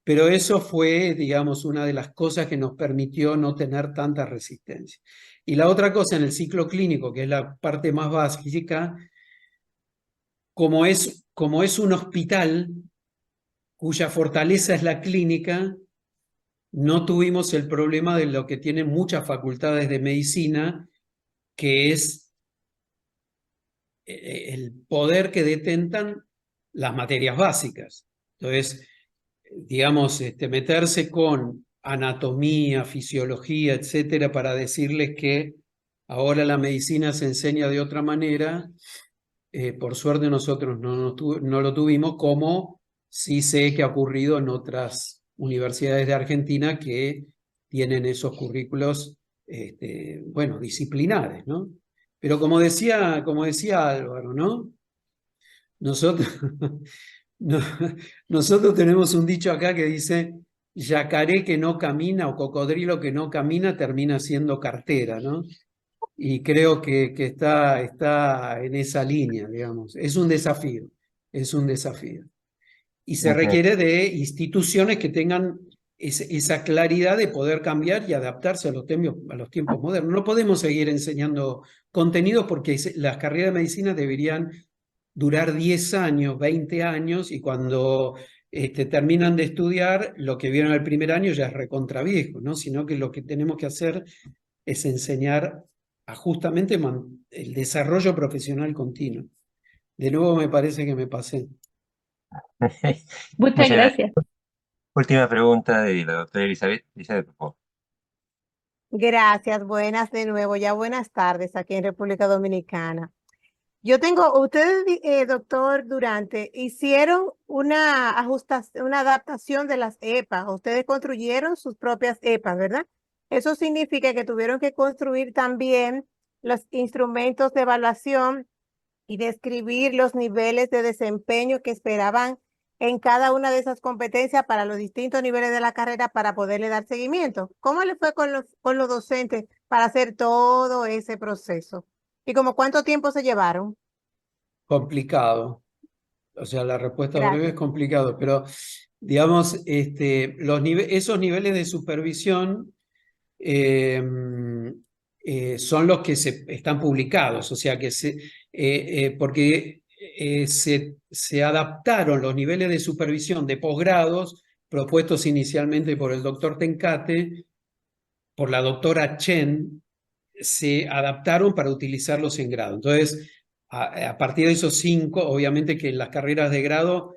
Pero eso fue, digamos, una de las cosas que nos permitió no tener tanta resistencia. Y la otra cosa en el ciclo clínico, que es la parte más básica, como es un hospital cuya fortaleza es la clínica, no tuvimos el problema de lo que tienen muchas facultades de medicina, que es el poder que detentan las materias básicas. Entonces, digamos, meterse con anatomía, fisiología, etcétera, para decirles que ahora la medicina se enseña de otra manera, por suerte nosotros no lo tuvimos, como sí sé que ha ocurrido en otras universidades de Argentina que tienen esos currículos, bueno, disciplinares, ¿no? Pero como decía Álvaro, ¿no? Nosotros, no- nosotros tenemos un dicho acá que dice, yacaré que no camina o cocodrilo que no camina termina siendo cartera, ¿no? Y creo que está en esa línea, digamos. Es un desafío, es un desafío. Y se Entiendo. requiere de instituciones que tengan esa claridad de poder cambiar y adaptarse a los tiempos modernos. No podemos seguir enseñando contenidos porque las carreras de medicina deberían durar 10 años, 20 años, y cuando terminan de estudiar, lo que vieron el primer año ya es recontraviejo, ¿no? Sino que lo que tenemos que hacer es enseñar a justamente el desarrollo profesional continuo. De nuevo me parece que me pasé. Muchas Muchas gracias. gracias. Última pregunta de la doctora Elizabeth. Elizabeth, por favor. Gracias, buenas de nuevo, ya buenas tardes aquí en República Dominicana. Yo tengo, ustedes, doctor Durante, hicieron una una adaptación de las EPA. Ustedes construyeron sus propias EPA, ¿verdad? Eso significa que tuvieron que construir también los instrumentos de evaluación y describir los niveles de desempeño que esperaban en cada una de esas competencias para los distintos niveles de la carrera para poderle dar seguimiento. ¿Cómo le fue con los docentes para hacer todo ese proceso? ¿Y como cuánto tiempo se llevaron? Complicado. O sea, la respuesta breve es Gracias. complicado, pero digamos, esos niveles de supervisión eh, son los que están publicados, o sea que porque se adaptaron los niveles de supervisión de posgrados propuestos inicialmente por el doctor Tencate, por la doctora Chen, se adaptaron para utilizarlos en grado. Entonces, a partir de esos 5, obviamente que las carreras de grado,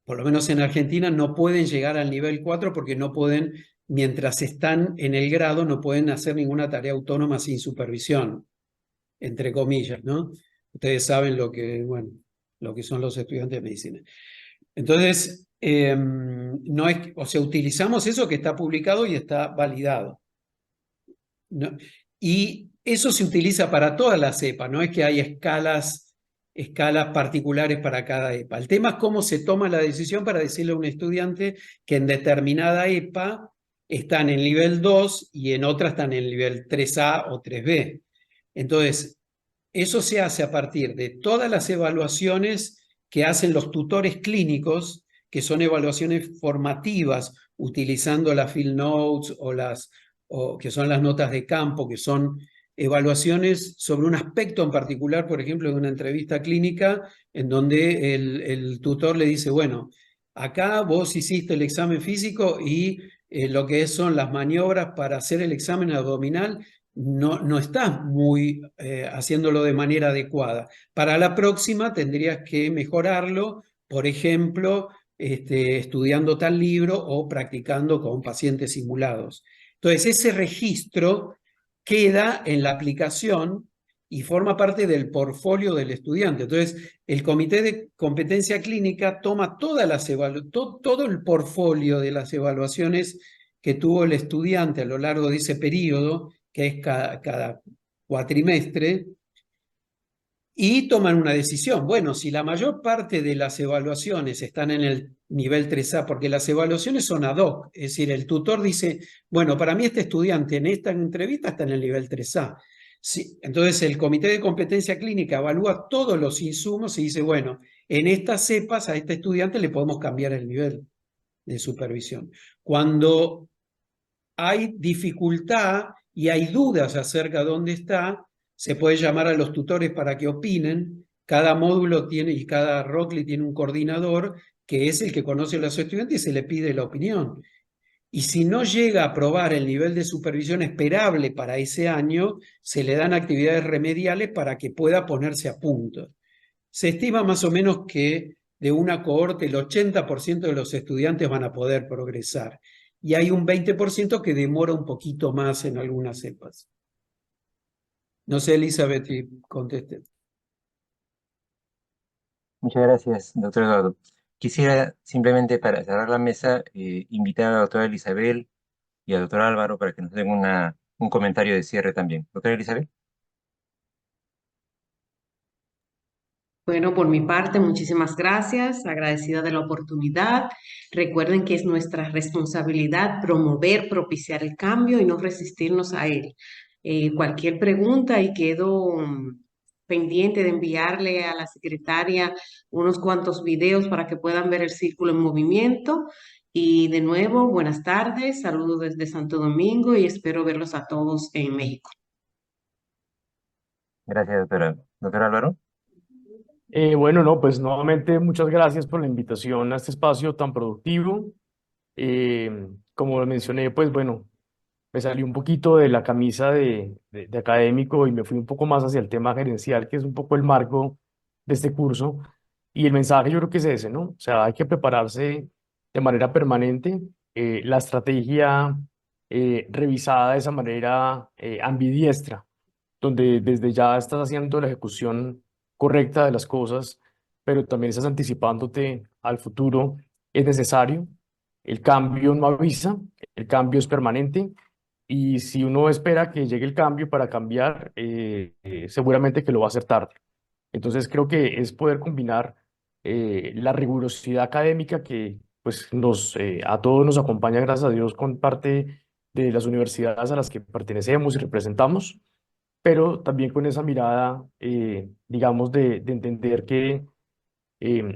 por lo menos en Argentina, no pueden llegar al nivel 4 porque no pueden, mientras están en el grado, no pueden hacer ninguna tarea autónoma sin supervisión, entre comillas, ¿no? Ustedes saben bueno, lo que son los estudiantes de medicina. Entonces, no es, o sea, utilizamos eso que está publicado y está validado, ¿no? Y eso se utiliza para todas las EPA, no es que hay escalas particulares para cada EPA. El tema es cómo se toma la decisión para decirle a un estudiante que en determinada EPA están en nivel 2 y en otra están en el nivel 3A o 3B. Entonces, eso se hace a partir de todas las evaluaciones que hacen los tutores clínicos, que son evaluaciones formativas, utilizando las field notes o que son las notas de campo, que son evaluaciones sobre un aspecto en particular, por ejemplo, de una entrevista clínica, en donde el tutor le dice, bueno, acá vos hiciste el examen físico y lo que son las maniobras para hacer el examen abdominal, no estás muy haciéndolo de manera adecuada. Para la próxima tendrías que mejorarlo, por ejemplo, estudiando tal libro o practicando con pacientes simulados. Entonces, ese registro queda en la aplicación y forma parte del portfolio del estudiante. Entonces, el Comité de Competencia Clínica toma todo el portfolio de las evaluaciones que tuvo el estudiante a lo largo de ese periodo, que es cada cuatrimestre, y toman una decisión. Bueno, si la mayor parte de las evaluaciones están en el nivel 3A, porque las evaluaciones son ad hoc, es decir, el tutor dice, bueno, para mí este estudiante en esta entrevista está en el nivel 3A. Sí, entonces el Comité de Competencia Clínica evalúa todos los insumos y dice, bueno, en estas cepas a este estudiante le podemos cambiar el nivel de supervisión. Cuando hay dificultad y hay dudas acerca de dónde está, se puede llamar a los tutores para que opinen. Cada módulo tiene y cada ROCLI tiene un coordinador que es el que conoce a los estudiantes y se le pide la opinión. Y si no llega a aprobar el nivel de supervisión esperable para ese año, se le dan actividades remediales para que pueda ponerse a punto. se estima más o menos que de una cohorte el 80% de los estudiantes van a poder progresar y hay un 20% que demora un poquito más en algunas cepas. No sé, Elizabeth, si conteste. Muchas gracias, doctor Eduardo. Quisiera simplemente para cerrar la mesa invitar a la doctora Elizabeth y al doctor Álvaro para que nos den un comentario de cierre también. Doctora Elizabeth. Bueno, por mi parte, muchísimas gracias, agradecida de la oportunidad. Recuerden que es nuestra responsabilidad promover, propiciar el cambio y no resistirnos a él. Cualquier pregunta y quedo pendiente de enviarle a la secretaria unos cuantos videos para que puedan ver el círculo en movimiento. Y de nuevo, buenas tardes, saludos desde Santo Domingo y espero verlos a todos en México. Gracias, doctora. Doctor Álvaro. Bueno, no, pues nuevamente muchas gracias por la invitación a este espacio tan productivo. Como mencioné, pues bueno, me salí un poquito de la camisa de académico y me fui un poco más hacia el tema gerencial, que es un poco el marco de este curso. Y el mensaje yo creo que es ese, ¿no? O sea, hay que prepararse de manera permanente. La estrategia revisada de esa manera ambidiestra, donde desde ya estás haciendo la ejecución correcta de las cosas, pero también estás anticipándote al futuro, es necesario. El cambio no avisa, el cambio es permanente y si uno espera que llegue el cambio para cambiar, seguramente que lo va a hacer tarde. Entonces creo que es poder combinar la rigurosidad académica que pues a todos nos acompaña, gracias a Dios, con parte de las universidades a las que pertenecemos y representamos, pero también con esa mirada, digamos, de entender que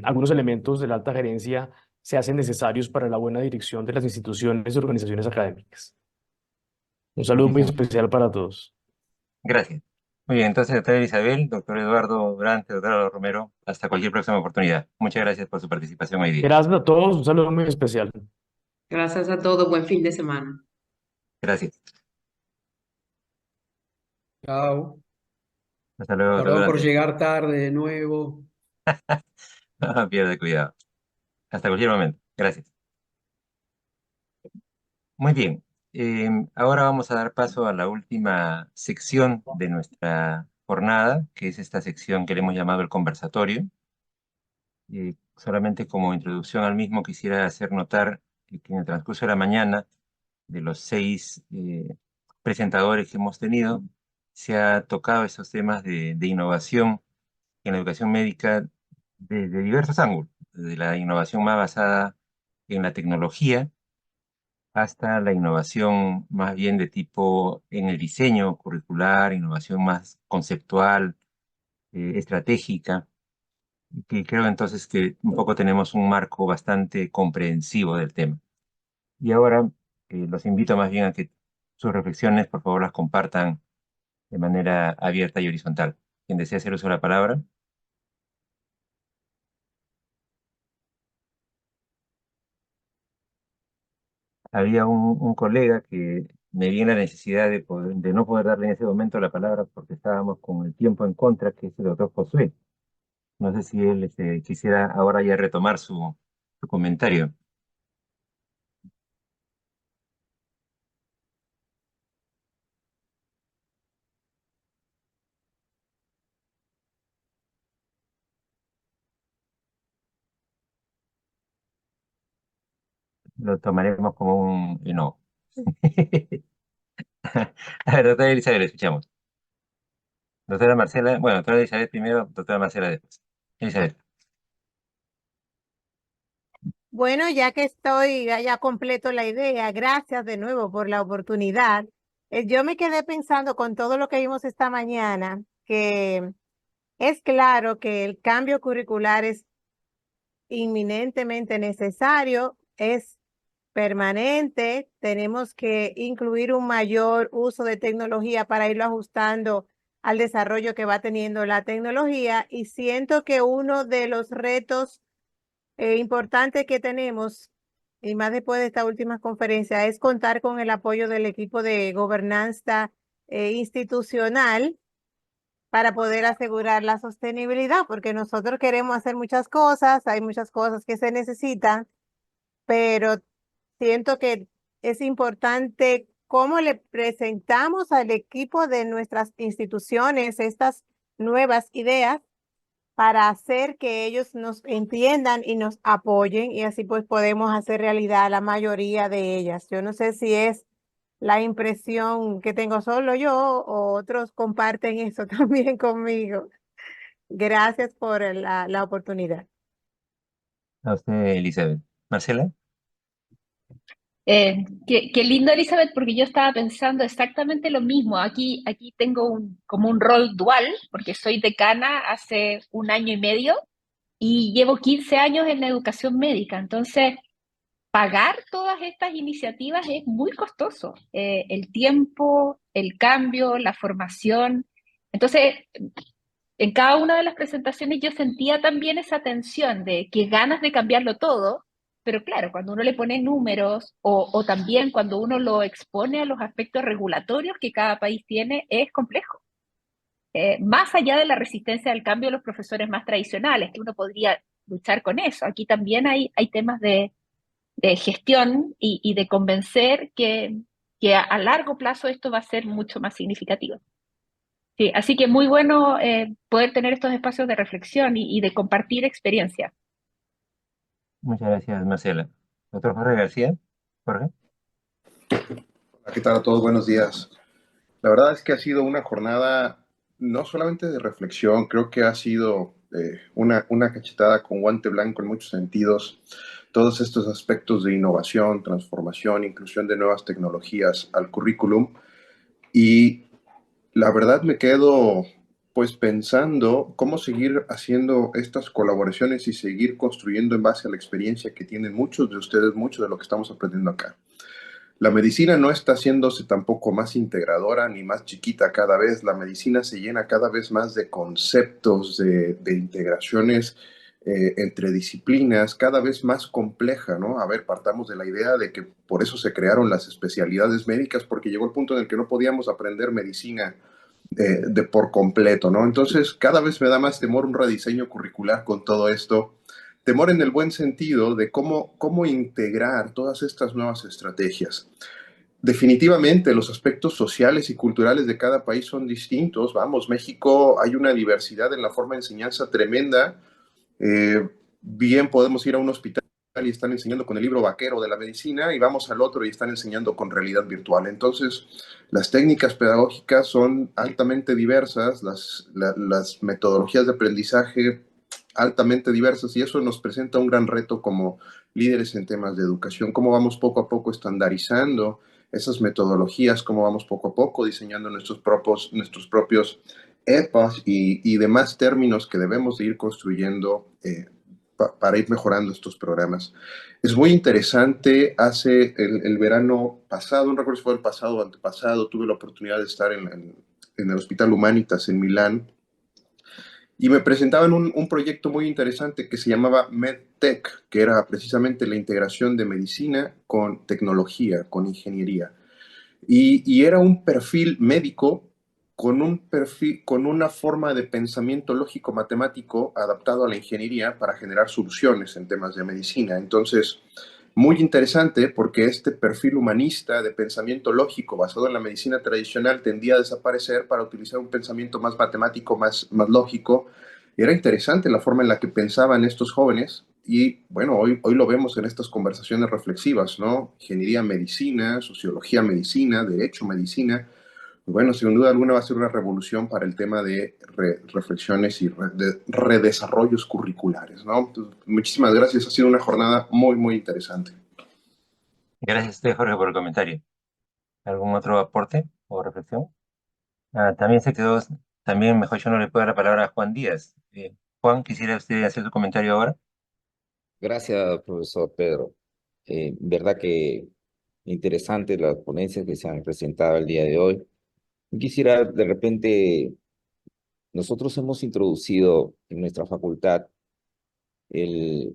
algunos elementos de la alta gerencia se hacen necesarios para la buena dirección de las instituciones y organizaciones académicas. Un saludo muy Muchísimas especial para todos. gracias. Muy bien, entonces, doctora Isabel, doctor Eduardo Durante, doctor Álvaro Romero, hasta cualquier próxima oportunidad. Muchas gracias por su participación hoy día. Gracias a todos, un saludo muy especial. Gracias a todos, buen fin de semana. Gracias. Chao. Hasta luego, doctor Perdón por Durante. llegar tarde de nuevo. No pierde cuidado. Hasta cualquier momento. Gracias. Muy bien. Ahora vamos a dar paso a la última sección de nuestra jornada, que es esta sección que le hemos llamado el conversatorio. Solamente como introducción al mismo quisiera hacer notar que en el transcurso de la mañana, de los 6 presentadores que hemos tenido, se ha tocado esos temas de innovación en la educación médica de diversos ángulos, desde la innovación más basada en la tecnología hasta la innovación más bien de tipo en el diseño curricular, innovación más conceptual, estratégica, que creo entonces que un poco tenemos un marco bastante comprensivo del tema. Y ahora los invito más bien a que sus reflexiones, por favor, las compartan de manera abierta y horizontal. Quien desea hacer uso de la palabra. Había un colega que me vi en la necesidad de no poder darle en ese momento la palabra porque estábamos con el tiempo en contra, que es el doctor Josué. No sé si él quisiera ahora ya retomar su comentario. Lo tomaremos como un no. A ver, doctora Elizabeth, le escuchamos. Doctora Marcela, bueno, doctora Elizabeth primero, doctora Marcela después. Elizabeth. Bueno, ya que estoy, ya completo la idea, gracias de nuevo por la oportunidad. Yo me quedé pensando con todo lo que vimos esta mañana, que es claro que el cambio curricular es inminentemente necesario, es permanente, tenemos que incluir un mayor uso de tecnología para irlo ajustando al desarrollo que va teniendo la tecnología y siento que uno de los retos importantes que tenemos, y más después de esta última conferencia, es contar con el apoyo del equipo de gobernanza institucional para poder asegurar la sostenibilidad, porque nosotros queremos hacer muchas cosas, hay muchas cosas que se necesitan, pero siento que es importante cómo le presentamos al equipo de nuestras instituciones estas nuevas ideas para hacer que ellos nos entiendan y nos apoyen y así pues podemos hacer realidad la mayoría de ellas. Yo no sé si es la impresión que tengo solo yo o otros comparten eso también conmigo. Gracias por la oportunidad. A usted, Elizabeth. Marcela. Qué lindo, Elizabeth, porque yo estaba pensando exactamente lo mismo. Aquí tengo como un rol dual, porque soy decana hace un año y medio y llevo 15 años en la educación médica. Entonces, pagar todas estas iniciativas es muy costoso. El tiempo, el cambio, la formación. Entonces, en cada una de las presentaciones yo sentía también esa tensión de que ganas de cambiarlo todo, pero claro, cuando uno le pone números o también cuando uno lo expone a los aspectos regulatorios que cada país tiene, es complejo. Más allá de la resistencia al cambio de los profesores más tradicionales, que uno podría luchar con eso, aquí también hay temas de gestión y de convencer que a largo plazo esto va a ser mucho más significativo. Sí, así que muy bueno poder tener estos espacios de reflexión y de compartir experiencia. Muchas gracias, Marcela. Doctor Jorge García. Jorge. Hola, ¿qué tal a todos? Buenos días. La verdad es que ha sido una jornada no solamente de reflexión, creo que ha sido una cachetada con guante blanco en muchos sentidos. Todos estos aspectos de innovación, transformación, inclusión de nuevas tecnologías al currículum. Y la verdad me quedo pues pensando cómo seguir haciendo estas colaboraciones y seguir construyendo en base a la experiencia que tienen muchos de ustedes, mucho de lo que estamos aprendiendo acá. La medicina no está haciéndose tampoco más integradora ni más chiquita cada vez. La medicina se llena cada vez más de conceptos, de integraciones entre disciplinas, cada vez más compleja, ¿no? A ver, partamos de la idea de que por eso se crearon las especialidades médicas, porque llegó el punto en el que no podíamos aprender medicina de por completo, ¿no? Entonces, cada vez me da más temor un rediseño curricular con todo esto. Temor en el buen sentido de cómo integrar todas estas nuevas estrategias. Definitivamente los aspectos sociales y culturales de cada país son distintos. Vamos, México hay una diversidad en la forma de enseñanza tremenda. Bien podemos ir a un hospital y están enseñando con el libro vaquero de la medicina y vamos al otro y están enseñando con realidad virtual. Entonces, las técnicas pedagógicas son altamente diversas, las metodologías de aprendizaje altamente diversas y eso nos presenta un gran reto como líderes en temas de educación, cómo vamos poco a poco estandarizando esas metodologías, cómo vamos poco a poco diseñando nuestros propios EPAs y demás términos que debemos de ir construyendo para ir mejorando estos programas. Es muy interesante, hace el verano pasado, no recuerdo si fue el pasado o antepasado, tuve la oportunidad de estar en el Hospital Humanitas en Milán y me presentaban un proyecto muy interesante que se llamaba MedTech, que era precisamente la integración de medicina con tecnología, con ingeniería. Y era un perfil médico con una forma de pensamiento lógico-matemático adaptado a la ingeniería para generar soluciones en temas de medicina. Entonces, muy interesante porque este perfil humanista de pensamiento lógico basado en la medicina tradicional tendía a desaparecer para utilizar un pensamiento más matemático, más lógico. Era interesante la forma en la que pensaban estos jóvenes y bueno, hoy lo vemos en estas conversaciones reflexivas, ¿no? Ingeniería, medicina, sociología, medicina, derecho, medicina. Bueno, sin duda alguna va a ser una revolución para el tema de reflexiones y de redesarrollos curriculares, ¿no? Entonces, muchísimas gracias, ha sido una jornada muy, muy interesante. Gracias a usted, Jorge, por el comentario. ¿Algún otro aporte o reflexión? También se quedó, también mejor yo no le puedo dar la palabra a Juan Díaz. Juan, ¿quisiera usted hacer su comentario ahora? Gracias, profesor Pedro. Verdad que interesante las ponencias que se han presentado el día de hoy. Quisiera, de repente, nosotros hemos introducido en nuestra facultad el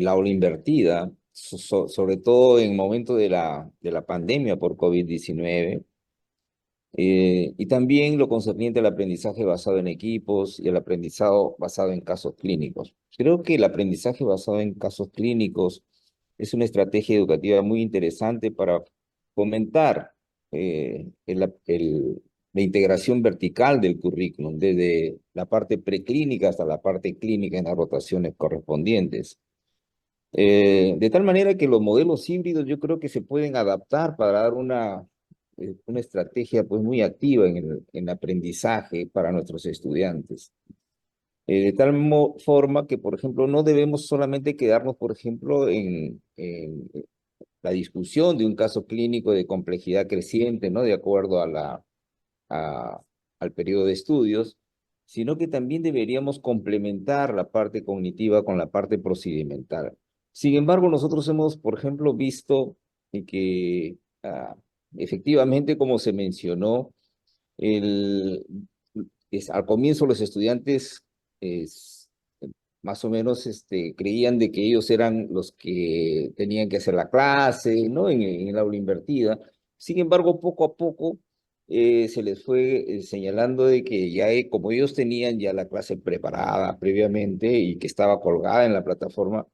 aula invertida, sobre todo en el momento de la pandemia por COVID-19, y también lo concerniente al aprendizaje basado en equipos y el aprendizado basado en casos clínicos. Creo que el aprendizaje basado en casos clínicos es una estrategia educativa muy interesante para fomentar la integración vertical del currículum, desde la parte preclínica hasta la parte clínica en las rotaciones correspondientes. De tal manera que los modelos híbridos yo creo que se pueden adaptar para dar una estrategia pues muy activa en el aprendizaje para nuestros estudiantes. De tal forma que, por ejemplo, no debemos solamente quedarnos, por ejemplo, en la discusión de un caso clínico de complejidad creciente, ¿no? De acuerdo al periodo de estudios, sino que también deberíamos complementar la parte cognitiva con la parte procedimental. Sin embargo, nosotros hemos, por ejemplo, visto que efectivamente, como se mencionó, al comienzo los estudiantes más o menos creían de que ellos eran los que tenían que hacer la clase, ¿no? En el aula invertida. Sin embargo, poco a poco se les fue señalando de que ya como ellos tenían ya la clase preparada previamente y que estaba colgada en la plataforma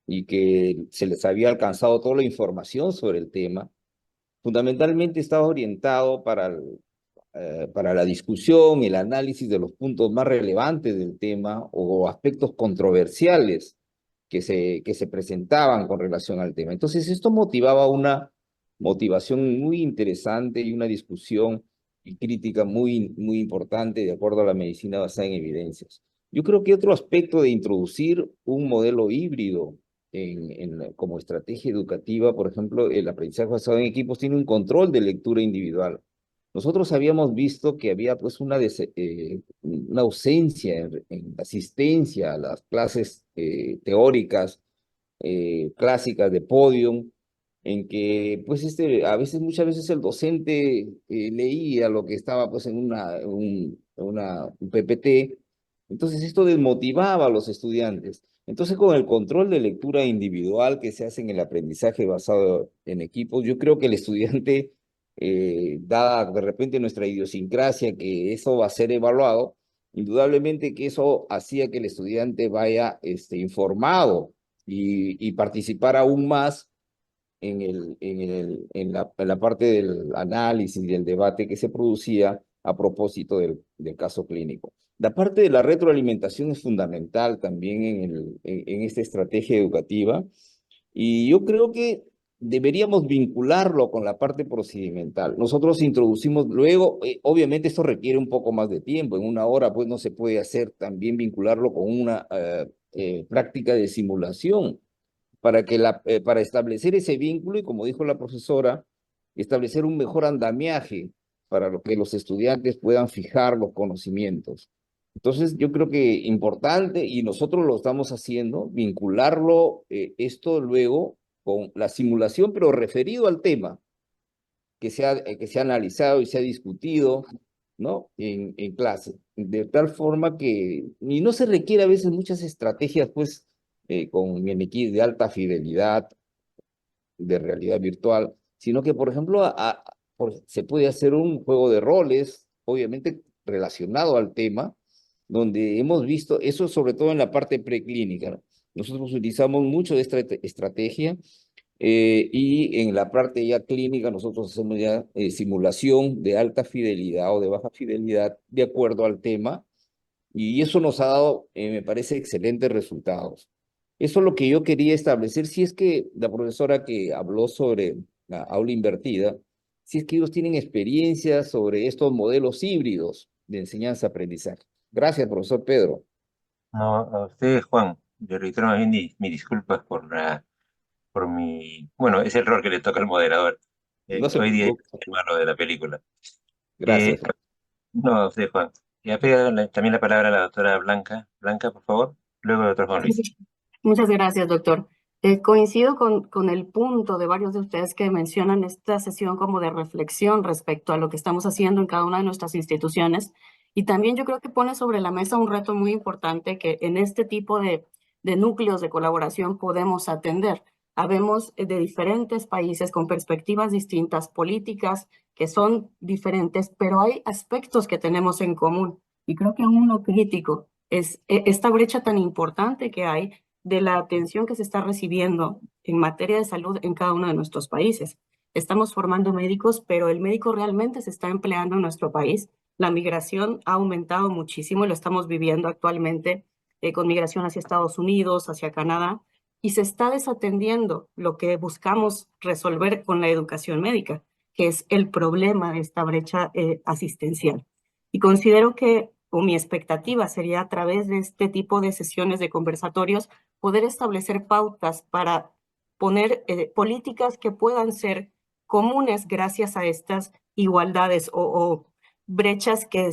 y que se les había alcanzado toda la información sobre el tema, fundamentalmente estaba orientado para la discusión, el análisis de los puntos más relevantes del tema o aspectos controversiales que se presentaban con relación al tema. Entonces, esto motivaba una motivación muy interesante y una discusión y crítica muy, muy importante de acuerdo a la medicina basada en evidencias. Yo creo que otro aspecto de introducir un modelo híbrido como estrategia educativa, por ejemplo, el aprendizaje basado en equipos tiene un control de lectura individual. Nosotros habíamos visto que había pues una ausencia en asistencia a las clases teóricas, clásicas de podium, en que pues muchas veces el docente leía lo que estaba pues en un PPT, entonces esto desmotivaba a los estudiantes. Entonces con el control de lectura individual que se hace en el aprendizaje basado en equipos, yo creo que el estudiante dada de repente nuestra idiosincrasia, que eso va a ser evaluado, indudablemente que eso hacía que el estudiante vaya informado y participar aún más en la parte del análisis y el debate que se producía a propósito del caso clínico. La parte de la retroalimentación es fundamental también en esta estrategia educativa y yo creo que deberíamos vincularlo con la parte procedimental. Nosotros introducimos luego, obviamente esto requiere un poco más de tiempo, en una hora pues no se puede hacer, también vincularlo con una práctica de simulación para establecer ese vínculo y como dijo la profesora, establecer un mejor andamiaje para que los estudiantes puedan fijar los conocimientos. Entonces, yo creo que importante, y nosotros lo estamos haciendo, vincularlo esto luego con la simulación, pero referido al tema que se ha analizado y se ha discutido, ¿no? En clase. De tal forma que, y no se requiere a veces muchas estrategias, pues, con equipos de alta fidelidad, de realidad virtual, sino que, por ejemplo, se puede hacer un juego de roles, obviamente relacionado al tema, donde hemos visto, eso sobre todo en la parte preclínica, ¿no? Nosotros utilizamos mucho de esta estrategia y en la parte ya clínica nosotros hacemos ya simulación de alta fidelidad o de baja fidelidad de acuerdo al tema y eso nos ha dado, me parece, excelentes resultados. Eso es lo que yo quería establecer, si es que la profesora que habló sobre la aula invertida, si es que ellos tienen experiencia sobre estos modelos híbridos de enseñanza-aprendizaje. Gracias, profesor Pedro. No, a usted, Juan, le reitero más bien mis disculpas por bueno, es el rol que le toca al moderador. No se Hoy día es preocupe. el malo de la película. Eh, Gracias. no, a usted, Juan. Y ha pedido también la palabra a la doctora Blanca. Blanca, por favor. Luego el doctor Juan Luis. Muchas gracias, doctor. Coincido con el punto de varios de ustedes que mencionan esta sesión como de reflexión respecto a lo que estamos haciendo en cada una de nuestras instituciones. Y también yo creo que pone sobre la mesa un reto muy importante que en este tipo de núcleos de colaboración podemos atender. Habemos de diferentes países con perspectivas distintas, políticas que son diferentes, pero hay aspectos que tenemos en común. Y creo que uno crítico es esta brecha tan importante que hay de la atención que se está recibiendo en materia de salud en cada uno de nuestros países. Estamos formando médicos, pero el médico realmente se está empleando en nuestro país. La migración ha aumentado muchísimo y lo estamos viviendo actualmente con migración hacia Estados Unidos, hacia Canadá, y se está desatendiendo lo que buscamos resolver con la educación médica, que es el problema de esta brecha asistencial. Y considero que, o mi expectativa sería a través de este tipo de sesiones de conversatorios, poder establecer pautas para poner políticas que puedan ser comunes gracias a estas igualdades o brechas que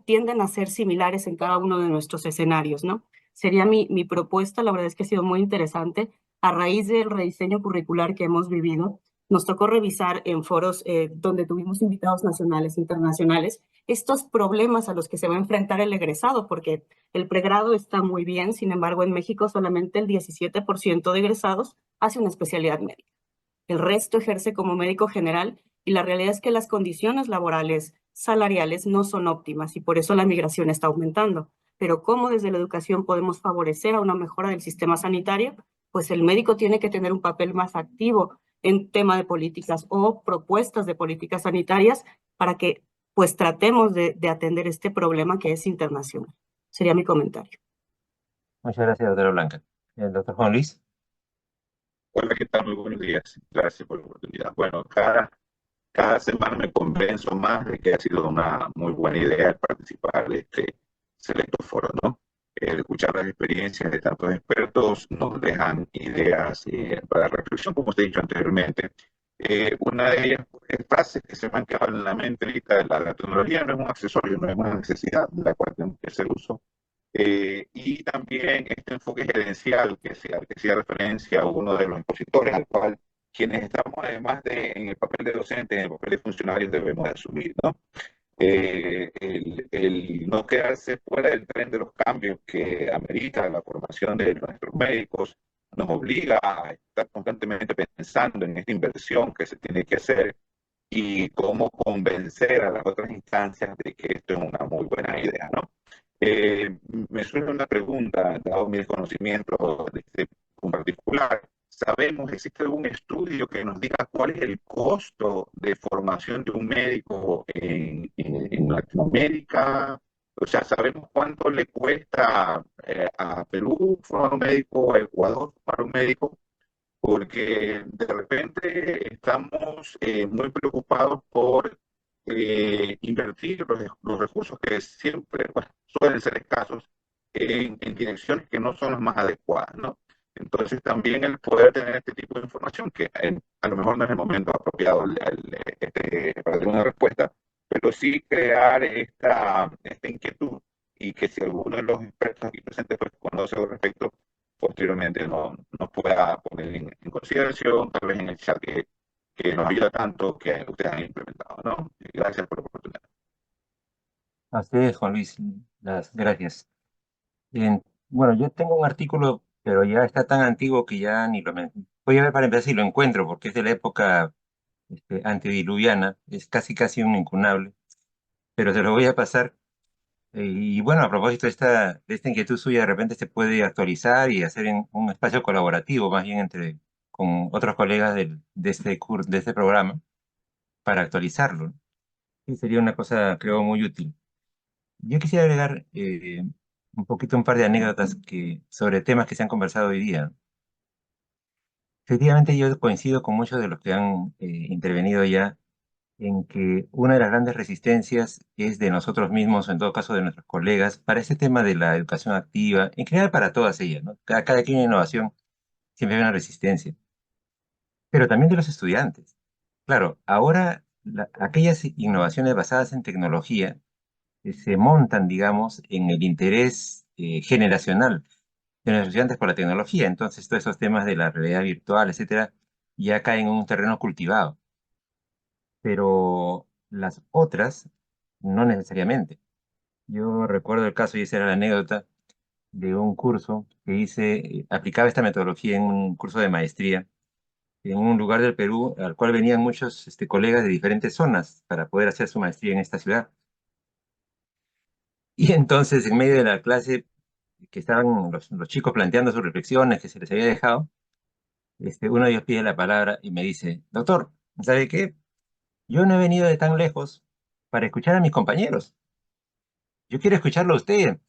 tienden a ser similares en cada uno de nuestros escenarios, ¿no? Sería mi propuesta, la verdad es que ha sido muy interesante. A raíz del rediseño curricular que hemos vivido, nos tocó revisar en foros donde tuvimos invitados nacionales e internacionales estos problemas a los que se va a enfrentar el egresado, porque el pregrado está muy bien, sin embargo, en México solamente el 17% de egresados hace una especialidad médica. El resto ejerce como médico general y la realidad es que las condiciones laborales, salariales no son óptimas y por eso la migración está aumentando. Pero ¿cómo desde la educación podemos favorecer a una mejora del sistema sanitario? Pues el médico tiene que tener un papel más activo en tema de políticas o propuestas de políticas sanitarias para que pues tratemos de atender este problema que es internacional. Sería mi comentario. Muchas gracias, doctora Blanca. El doctor Juan Luis. Hola, ¿qué tal? Muy buenos días. Gracias por la oportunidad. Bueno, cada semana me convenzo más de que ha sido una muy buena idea participar de este selecto foro, ¿no? Escuchar las experiencias de tantos expertos nos dejan ideas para reflexión, como usted ha dicho anteriormente. Una de ellas es frases que se me han quedado en la mente ahorita: la tecnología no es un accesorio, no es una necesidad de la cual tenemos que hacer uso. Y también este enfoque gerencial al que hacía referencia a uno de los expositores, al cual quienes estamos además en el papel de docente, en el papel de funcionarios, debemos de asumir, ¿no? El no quedarse fuera del tren de los cambios que amerita la formación de nuestros médicos nos obliga a estar constantemente pensando en esta inversión que se tiene que hacer y cómo convencer a las otras instancias de que esto es una muy buena idea, ¿no? Me suena una pregunta, dado mi desconocimiento de este en particular. ¿Sabemos, existe algún estudio que nos diga cuál es el costo de formación de un médico en Latinoamérica? O sea, ¿sabemos cuánto le cuesta a Perú formar un médico, a Ecuador formar un médico? Porque de repente estamos muy preocupados por invertir los recursos que siempre, bueno, suelen ser escasos en direcciones que no son las más adecuadas, ¿no? Entonces también el poder tener este tipo de información, que a lo mejor no es el momento apropiado para tener una respuesta, pero sí crear esta inquietud, y que si alguno de los expertos aquí presentes pues, conoce al respecto, posteriormente nos pueda poner en consideración, tal vez en el chat que nos ayuda tanto, que ustedes han implementado, ¿no? Gracias por la oportunidad. A ustedes, Juan Luis, las gracias. Bueno, yo tengo un artículo, pero ya está tan antiguo que ya ni lo... Voy a ver para empezar si lo encuentro, porque es de la época antediluviana, es casi un incunable, pero se lo voy a pasar. Y bueno, a propósito de esta inquietud suya, de repente se puede actualizar y hacer un espacio colaborativo, más bien con otros colegas de este programa, para actualizarlo. Y sería una cosa, creo, muy útil. Yo quisiera agregar un par de anécdotas sobre temas que se han conversado hoy día. Efectivamente, yo coincido con muchos de los que han intervenido ya en que una de las grandes resistencias es de nosotros mismos, o en todo caso de nuestros colegas, para este tema de la educación activa, en general para todas ellas, ¿no? Cada que hay una innovación, siempre hay una resistencia, pero también de los estudiantes. Claro, ahora aquellas innovaciones basadas en tecnología se montan, digamos, en el interés generacional de los estudiantes por la tecnología. Entonces, todos esos temas de la realidad virtual, etcétera, ya caen en un terreno cultivado. Pero las otras, no necesariamente. Yo recuerdo el caso, y esa era la anécdota, de un curso que hice, aplicaba esta metodología en un curso de maestría, en un lugar del Perú al cual venían muchos colegas de diferentes zonas para poder hacer su maestría en esta ciudad. Y entonces, en medio de la clase, que estaban los chicos planteando sus reflexiones que se les había dejado, uno de ellos pide la palabra y me dice, doctor, ¿sabe qué? Yo no he venido de tan lejos para escuchar a mis compañeros. Yo quiero escucharlo a usted.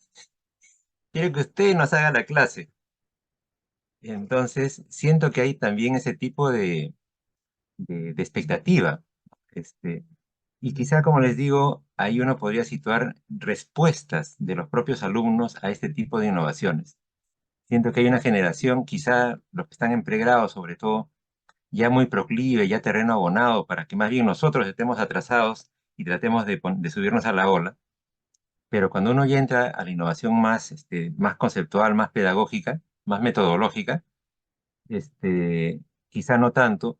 Quiero que usted nos haga la clase. Entonces, siento que hay también ese tipo de expectativa. Y quizá, como les digo, ahí uno podría situar respuestas de los propios alumnos a este tipo de innovaciones. Siento que hay una generación, quizá los que están en pregrado sobre todo, ya muy proclive, ya terreno abonado, para que más bien nosotros estemos atrasados y tratemos de subirnos a la ola. Pero cuando uno ya entra a la innovación más conceptual, más pedagógica, más metodológica, quizá no tanto.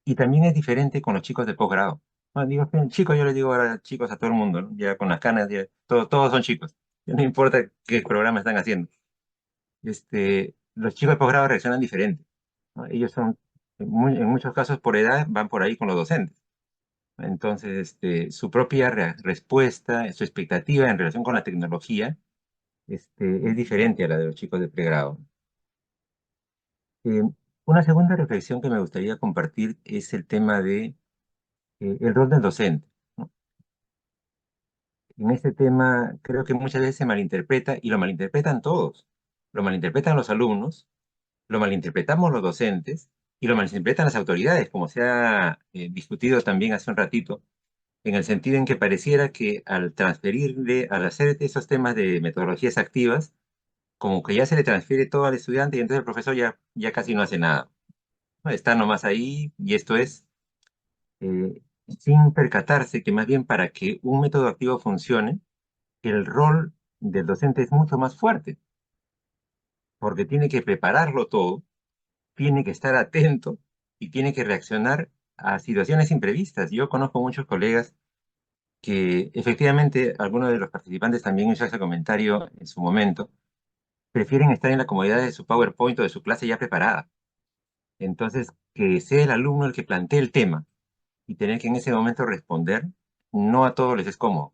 Y también es diferente con los chicos de posgrado. Bueno, digo, chicos, yo les digo ahora chicos a todo el mundo, ¿no? Ya con las canas, ya, todos son chicos. No importa qué programa están haciendo. Los chicos de posgrado reaccionan diferente, ¿no? Ellos son, en muchos casos por edad, van por ahí con los docentes. Entonces, su propia respuesta, su expectativa en relación con la tecnología, es diferente a la de los chicos de pregrado. Eh, una segunda reflexión que me gustaría compartir es el tema de el rol del docente, ¿no? En este tema creo que muchas veces se malinterpreta y lo malinterpretan todos. Lo malinterpretan los alumnos, lo malinterpretamos los docentes y lo malinterpretan las autoridades, como se ha discutido también hace un ratito, en el sentido en que pareciera que al hacer esos temas de metodologías activas, como que ya se le transfiere todo al estudiante y entonces el profesor ya casi no hace nada, ¿no? Está nomás ahí y esto es eh, sin percatarse que más bien para que un método activo funcione, el rol del docente es mucho más fuerte, porque tiene que prepararlo todo, tiene que estar atento y tiene que reaccionar a situaciones imprevistas. Yo conozco muchos colegas que efectivamente, algunos de los participantes también hizo ese comentario en su momento, prefieren estar en la comodidad de su PowerPoint o de su clase ya preparada. Entonces, que sea el alumno el que plantee el tema y tener que en ese momento responder, no a todos les es cómodo.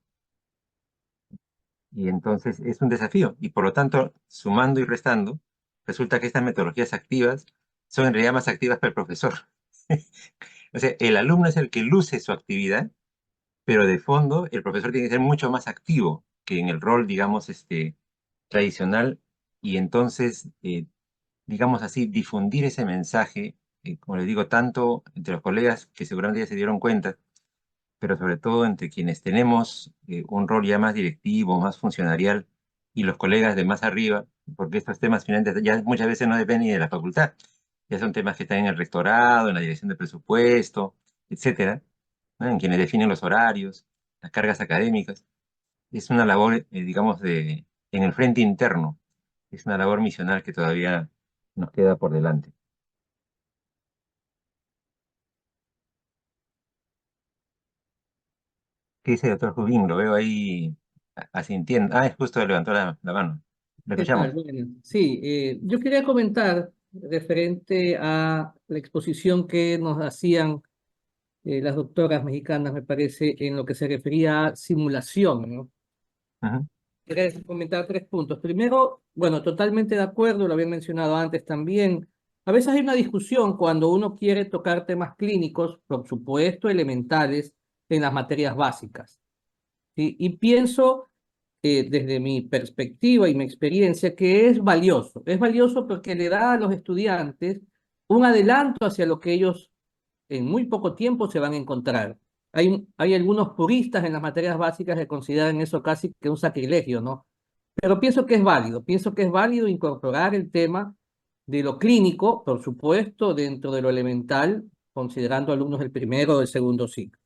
Y entonces es un desafío. Y por lo tanto, sumando y restando, resulta que estas metodologías activas son en realidad más activas para el profesor. O sea, el alumno es el que luce su actividad, pero de fondo el profesor tiene que ser mucho más activo que en el rol, digamos, tradicional. Y entonces, digamos así, difundir ese mensaje, como les digo, tanto entre los colegas que seguramente ya se dieron cuenta, pero sobre todo entre quienes tenemos un rol ya más directivo, más funcionarial, y los colegas de más arriba, porque estos temas finalmente ya muchas veces no dependen ni de la facultad, ya son temas que están en el rectorado, en la dirección de presupuesto, etcétera, ¿no? En quienes definen los horarios, las cargas académicas. Es una labor, digamos, en el frente interno, es una labor misional que todavía nos queda por delante. ¿Qué dice el doctor Jubín? Lo veo ahí asintiendo. Ah, es justo levantó la mano. Lo ¿Qué tal? escuchamos. Bueno, sí, yo quería comentar referente a la exposición que nos hacían las doctoras mexicanas, me parece, en lo que se refería a simulación, ¿no? Ajá. Quería comentar 3 puntos. Primero, bueno, totalmente de acuerdo, lo había mencionado antes también. A veces hay una discusión cuando uno quiere tocar temas clínicos, por supuesto, elementales, en las materias básicas, ¿sí? Y pienso desde mi perspectiva y mi experiencia, que es valioso porque le da a los estudiantes un adelanto hacia lo que ellos en muy poco tiempo se van a encontrar. Hay algunos puristas en las materias básicas que consideran eso casi que un sacrilegio, ¿no? Pero pienso que es válido incorporar el tema de lo clínico, por supuesto, dentro de lo elemental, considerando alumnos del primero o del segundo ciclo.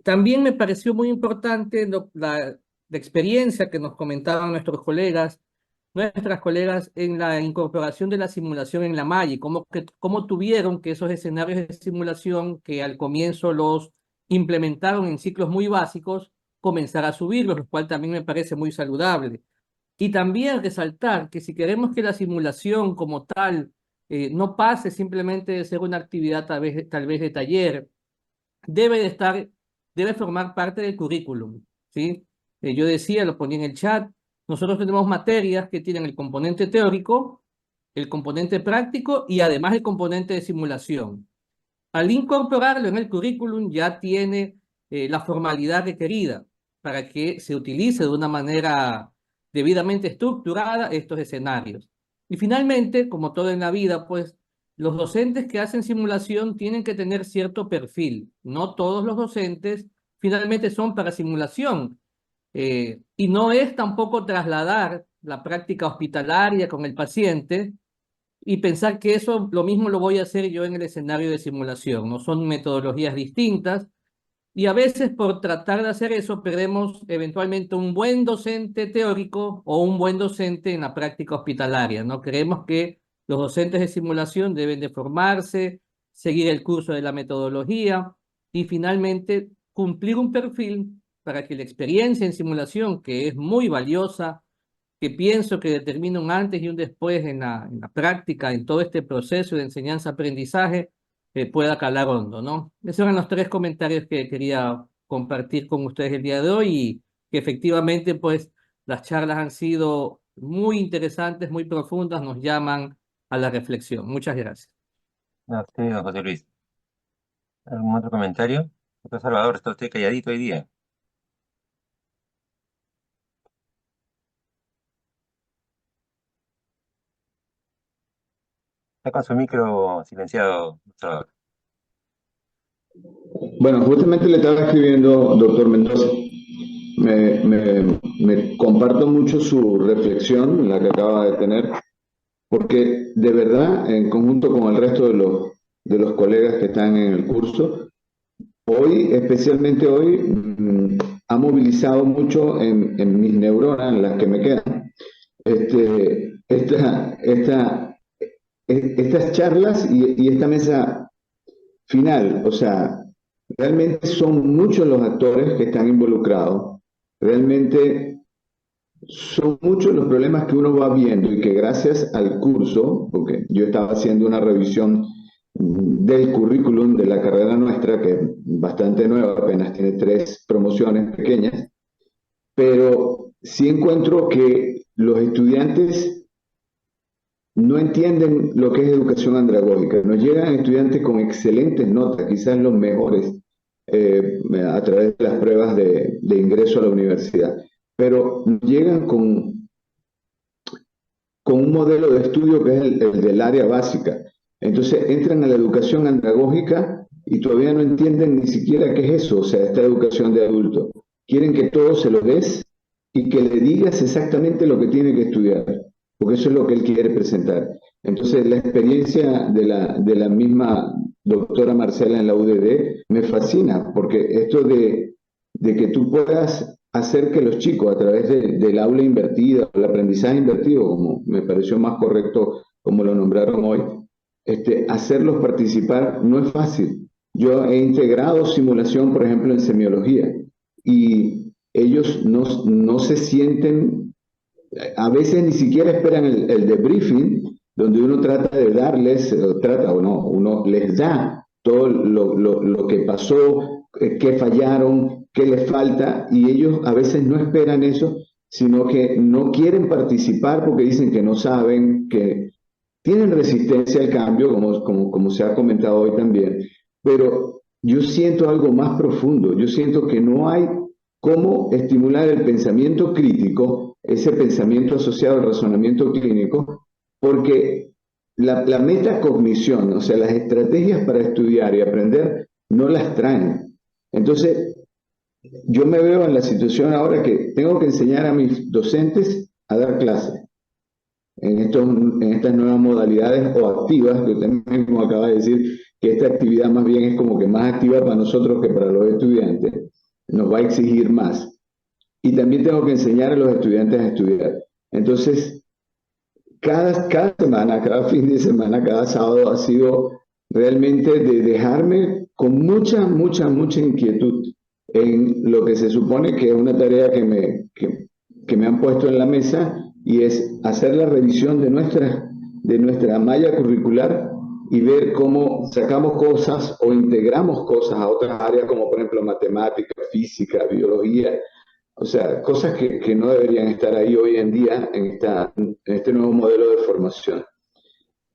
También me pareció muy importante la experiencia que nos comentaban nuestras colegas en la incorporación de la simulación en la malla y cómo tuvieron que esos escenarios de simulación que al comienzo los implementaron en ciclos muy básicos, comenzar a subirlos, lo cual también me parece muy saludable. Y también resaltar que si queremos que la simulación como tal no pase simplemente de ser una actividad tal vez de taller, debe formar parte del currículum, ¿sí? Yo decía, lo ponía en el chat, nosotros tenemos materias que tienen el componente teórico, el componente práctico y además el componente de simulación. Al incorporarlo en el currículum ya tiene la formalidad requerida para que se utilice de una manera debidamente estructurada estos escenarios. Y finalmente, como todo en la vida, pues los docentes que hacen simulación tienen que tener cierto perfil. No todos los docentes finalmente son para simulación. Y no es tampoco trasladar la práctica hospitalaria con el paciente y pensar que eso lo mismo lo voy a hacer yo en el escenario de simulación, ¿no? Son metodologías distintas y a veces por tratar de hacer eso perdemos eventualmente un buen docente teórico o un buen docente en la práctica hospitalaria, ¿no? Creemos que los docentes de simulación deben de formarse, seguir el curso de la metodología y finalmente cumplir un perfil para que la experiencia en simulación, que es muy valiosa, que pienso que determina un antes y un después en la práctica, en todo este proceso de enseñanza-aprendizaje, pueda calar hondo, ¿no? Esos eran los 3 comentarios que quería compartir con ustedes el día de hoy y que efectivamente, pues, las charlas han sido muy interesantes, muy profundas, nos llaman a la reflexión. Muchas gracias. A usted, don José Luis. ¿Algún otro comentario? Doctor Salvador, está usted calladito hoy día. Está con su micro silenciado, doctor. Bueno, justamente le estaba escribiendo, doctor Mendoza. Me comparto mucho su reflexión, la que acaba de tener, porque de verdad, en conjunto con el resto de los colegas que están en el curso, hoy, especialmente hoy, ha movilizado mucho en mis neuronas, en las que me quedan, estas charlas y esta mesa final. O sea, realmente son muchos los actores que están involucrados, realmente son muchos los problemas que uno va viendo y que gracias al curso, porque yo estaba haciendo una revisión del currículum de la carrera nuestra, que es bastante nueva, apenas tiene 3 promociones pequeñas, pero sí encuentro que los estudiantes no entienden lo que es educación andragógica. Nos llegan estudiantes con excelentes notas, quizás los mejores, a través de las pruebas de ingreso a la universidad, pero llegan con un modelo de estudio que es el del área básica. Entonces entran a la educación andragógica y todavía no entienden ni siquiera qué es eso, o sea, esta educación de adulto. Quieren que todo se lo des y que le digas exactamente lo que tiene que estudiar, porque eso es lo que él quiere presentar. Entonces, la experiencia de la misma doctora Marcela en la UDD me fascina, porque esto de que tú puedas hacer que los chicos, a través del aula invertida, el aprendizaje invertido, como me pareció más correcto como lo nombraron hoy, hacerlos participar no es fácil. Yo he integrado simulación, por ejemplo, en semiología, y ellos no se sienten, a veces ni siquiera esperan el debriefing, donde uno trata de darles, uno les da todo lo que pasó, qué fallaron, qué les falta, y ellos a veces no esperan eso, sino que no quieren participar porque dicen que no saben, que tienen resistencia al cambio, como se ha comentado hoy también, pero yo siento algo más profundo. Yo siento que no hay cómo estimular el pensamiento crítico, ese pensamiento asociado al razonamiento clínico, porque la metacognición, o sea, las estrategias para estudiar y aprender, no las traen. Entonces, yo me veo en la situación ahora que tengo que enseñar a mis docentes a dar clases en estas nuevas modalidades o activas, que usted mismo acaba de decir que esta actividad más bien es como que más activa para nosotros que para los estudiantes, nos va a exigir más. Y también tengo que enseñar a los estudiantes a estudiar. Entonces, cada semana, cada fin de semana, cada sábado ha sido realmente de dejarme con mucha inquietud en lo que se supone que es una tarea que me han puesto en la mesa, y es hacer la revisión de nuestras de nuestra malla curricular y ver cómo sacamos cosas o integramos cosas a otras áreas como por ejemplo matemática, física, biología, o sea, cosas que no deberían estar ahí hoy en día en este nuevo modelo de formación.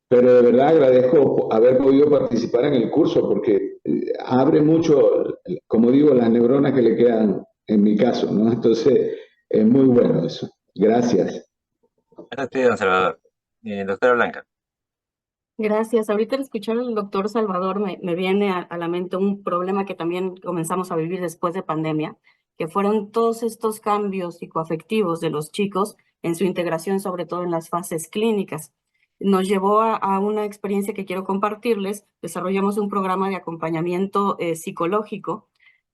Pero de verdad agradezco haber podido participar en el curso porque abre mucho, como digo, las neuronas que le quedan en mi caso, ¿no? Entonces, es muy bueno eso. Gracias. Gracias, don Salvador. Doctora Blanca. Gracias. Ahorita al escuchar al doctor Salvador me viene a la mente un problema que también comenzamos a vivir después de pandemia, que fueron todos estos cambios psicoafectivos de los chicos en su integración, sobre todo en las fases clínicas. Nos llevó a una experiencia que quiero compartirles. Desarrollamos un programa de acompañamiento psicológico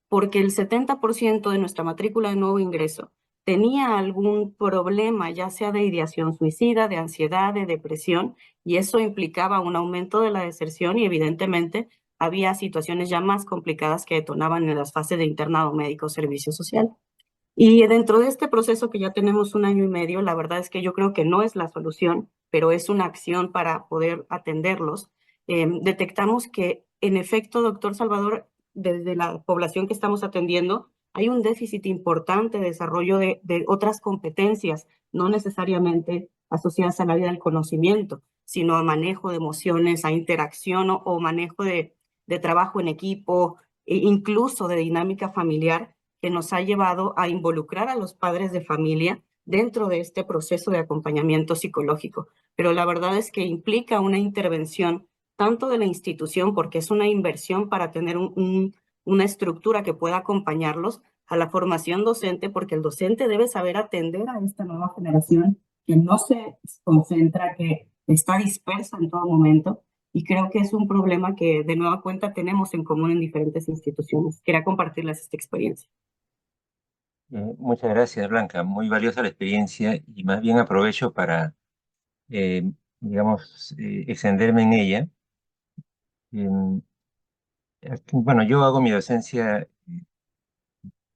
porque el 70% de nuestra matrícula de nuevo ingreso tenía algún problema, ya sea de ideación suicida, de ansiedad, de depresión, y eso implicaba un aumento de la deserción y evidentemente había situaciones ya más complicadas que detonaban en las fases de internado médico servicio social. Y dentro de este proceso que ya tenemos 1 año y medio, la verdad es que yo creo que no es la solución, pero es una acción para poder atenderlos. Detectamos que, en efecto, doctor Salvador, desde la población que estamos atendiendo, hay un déficit importante de desarrollo de otras competencias, no necesariamente asociadas a la vida del conocimiento, sino a manejo de emociones, a interacción o manejo de trabajo en equipo, e incluso de dinámica familiar, que nos ha llevado a involucrar a los padres de familia dentro de este proceso de acompañamiento psicológico. Pero la verdad es que implica una intervención tanto de la institución, porque es una inversión para tener una estructura que pueda acompañarlos, a la formación docente, porque el docente debe saber atender a esta nueva generación que no se concentra, que está dispersa en todo momento. Y creo que es un problema que de nueva cuenta tenemos en común en diferentes instituciones. Quería compartirles esta experiencia. Muchas gracias, Blanca. Muy valiosa la experiencia y más bien aprovecho para, digamos, extenderme en ella. Bueno, yo hago mi docencia,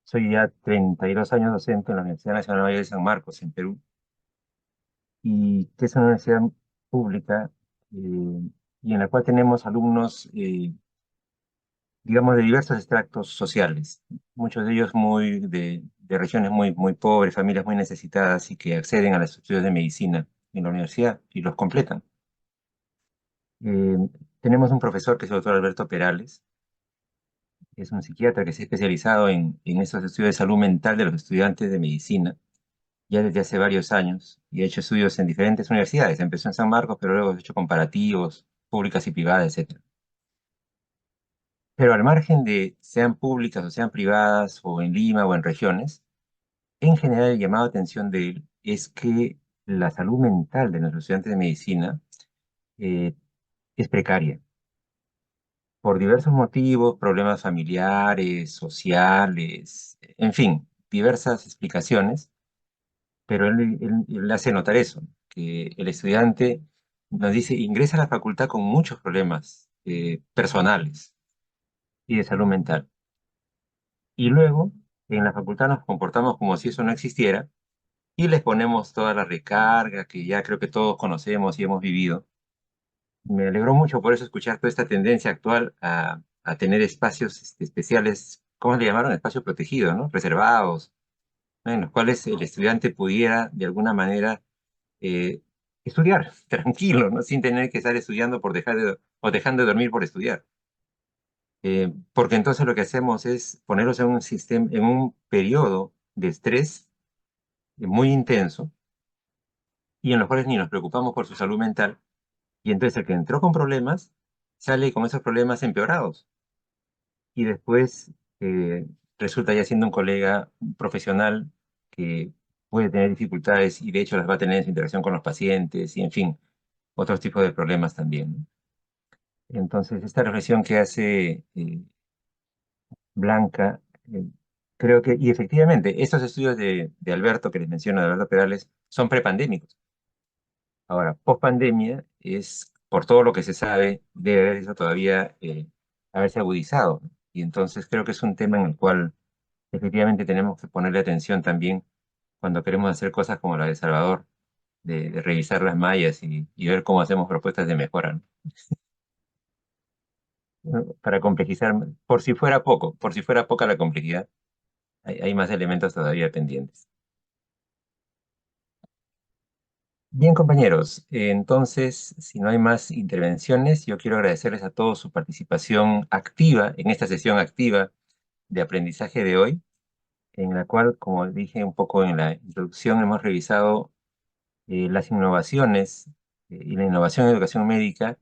soy ya 32 años docente en la Universidad Nacional Mayor de San Marcos, en Perú, y que es una universidad pública y en la cual tenemos alumnos, digamos, de diversos extractos sociales, muchos de ellos de regiones muy pobres, familias muy necesitadas y que acceden a los estudios de medicina en la universidad y los completan. Tenemos un profesor que es el doctor Alberto Perales, que es un psiquiatra que se ha especializado en estos estudios de salud mental de los estudiantes de medicina ya desde hace varios años y ha hecho estudios en diferentes universidades. Empezó en San Marcos, pero luego ha hecho comparativos, públicas y privadas, etc. Pero al margen de sean públicas o sean privadas, o en Lima o en regiones, en general el llamado de atención de él es que la salud mental de nuestros estudiantes de medicina es precaria. Por diversos motivos, problemas familiares, sociales, en fin, diversas explicaciones, pero él hace notar eso, que el estudiante nos dice, ingresa a la facultad con muchos problemas personales y de salud mental. Y luego, en la facultad nos comportamos como si eso no existiera y les ponemos toda la recarga que ya creo que todos conocemos y hemos vivido. Me alegró mucho por eso escuchar toda esta tendencia actual a tener espacios especiales, ¿cómo le llamaron? Espacios protegidos, ¿no? Reservados, ¿no? En los cuales el estudiante pudiera, de alguna manera, estudiar tranquilo, ¿no? Sin tener que estar estudiando o dejando de dormir por estudiar. Porque entonces lo que hacemos es ponerlos en en un periodo de estrés muy intenso y en los cuales ni nos preocupamos por su salud mental. Y entonces el que entró con problemas sale con esos problemas empeorados. Y después resulta ya siendo un colega profesional que puede tener dificultades y de hecho las va a tener en su interacción con los pacientes y en fin, otros tipos de problemas también, ¿no? Entonces, esta reflexión que hace Blanca, creo que, y efectivamente, estos estudios de Alberto, que les menciono, de Alberto Perales, son prepandémicos. Ahora, post-pandemia es, por todo lo que se sabe, debe haber eso todavía haberse agudizado, ¿no? Y entonces creo que es un tema en el cual efectivamente tenemos que ponerle atención también cuando queremos hacer cosas como la de Salvador, de revisar las mallas y ver cómo hacemos propuestas de mejora, ¿no? Para complejizar, por si fuera poca la complejidad, hay más elementos todavía pendientes. Bien, compañeros, entonces, si no hay más intervenciones, yo quiero agradecerles a todos su participación activa en esta sesión activa de aprendizaje de hoy, en la cual, como dije un poco en la introducción, hemos revisado las innovaciones y la innovación en educación médica,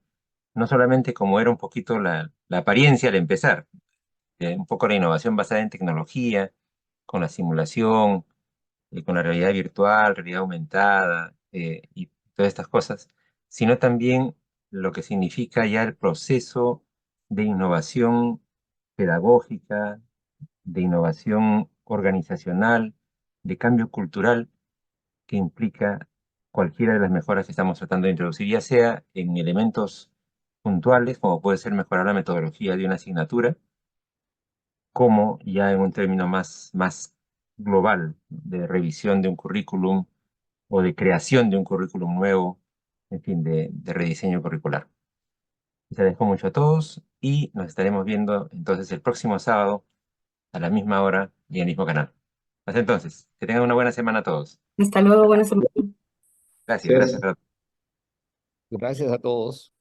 no solamente como era un poquito la apariencia al empezar, un poco la innovación basada en tecnología, con la simulación, con la realidad virtual, realidad aumentada y todas estas cosas, sino también lo que significa ya el proceso de innovación pedagógica, de innovación organizacional, de cambio cultural que implica cualquiera de las mejoras que estamos tratando de introducir, ya sea en elementos puntuales, como puede ser mejorar la metodología de una asignatura, como ya en un término más global de revisión de un currículum o de creación de un currículum nuevo, en fin, de rediseño curricular. Les agradezco mucho a todos y nos estaremos viendo entonces el próximo sábado a la misma hora y en el mismo canal. Hasta entonces, que tengan una buena semana a todos. Hasta luego, buenas semana. Gracias a todos. Gracias a todos.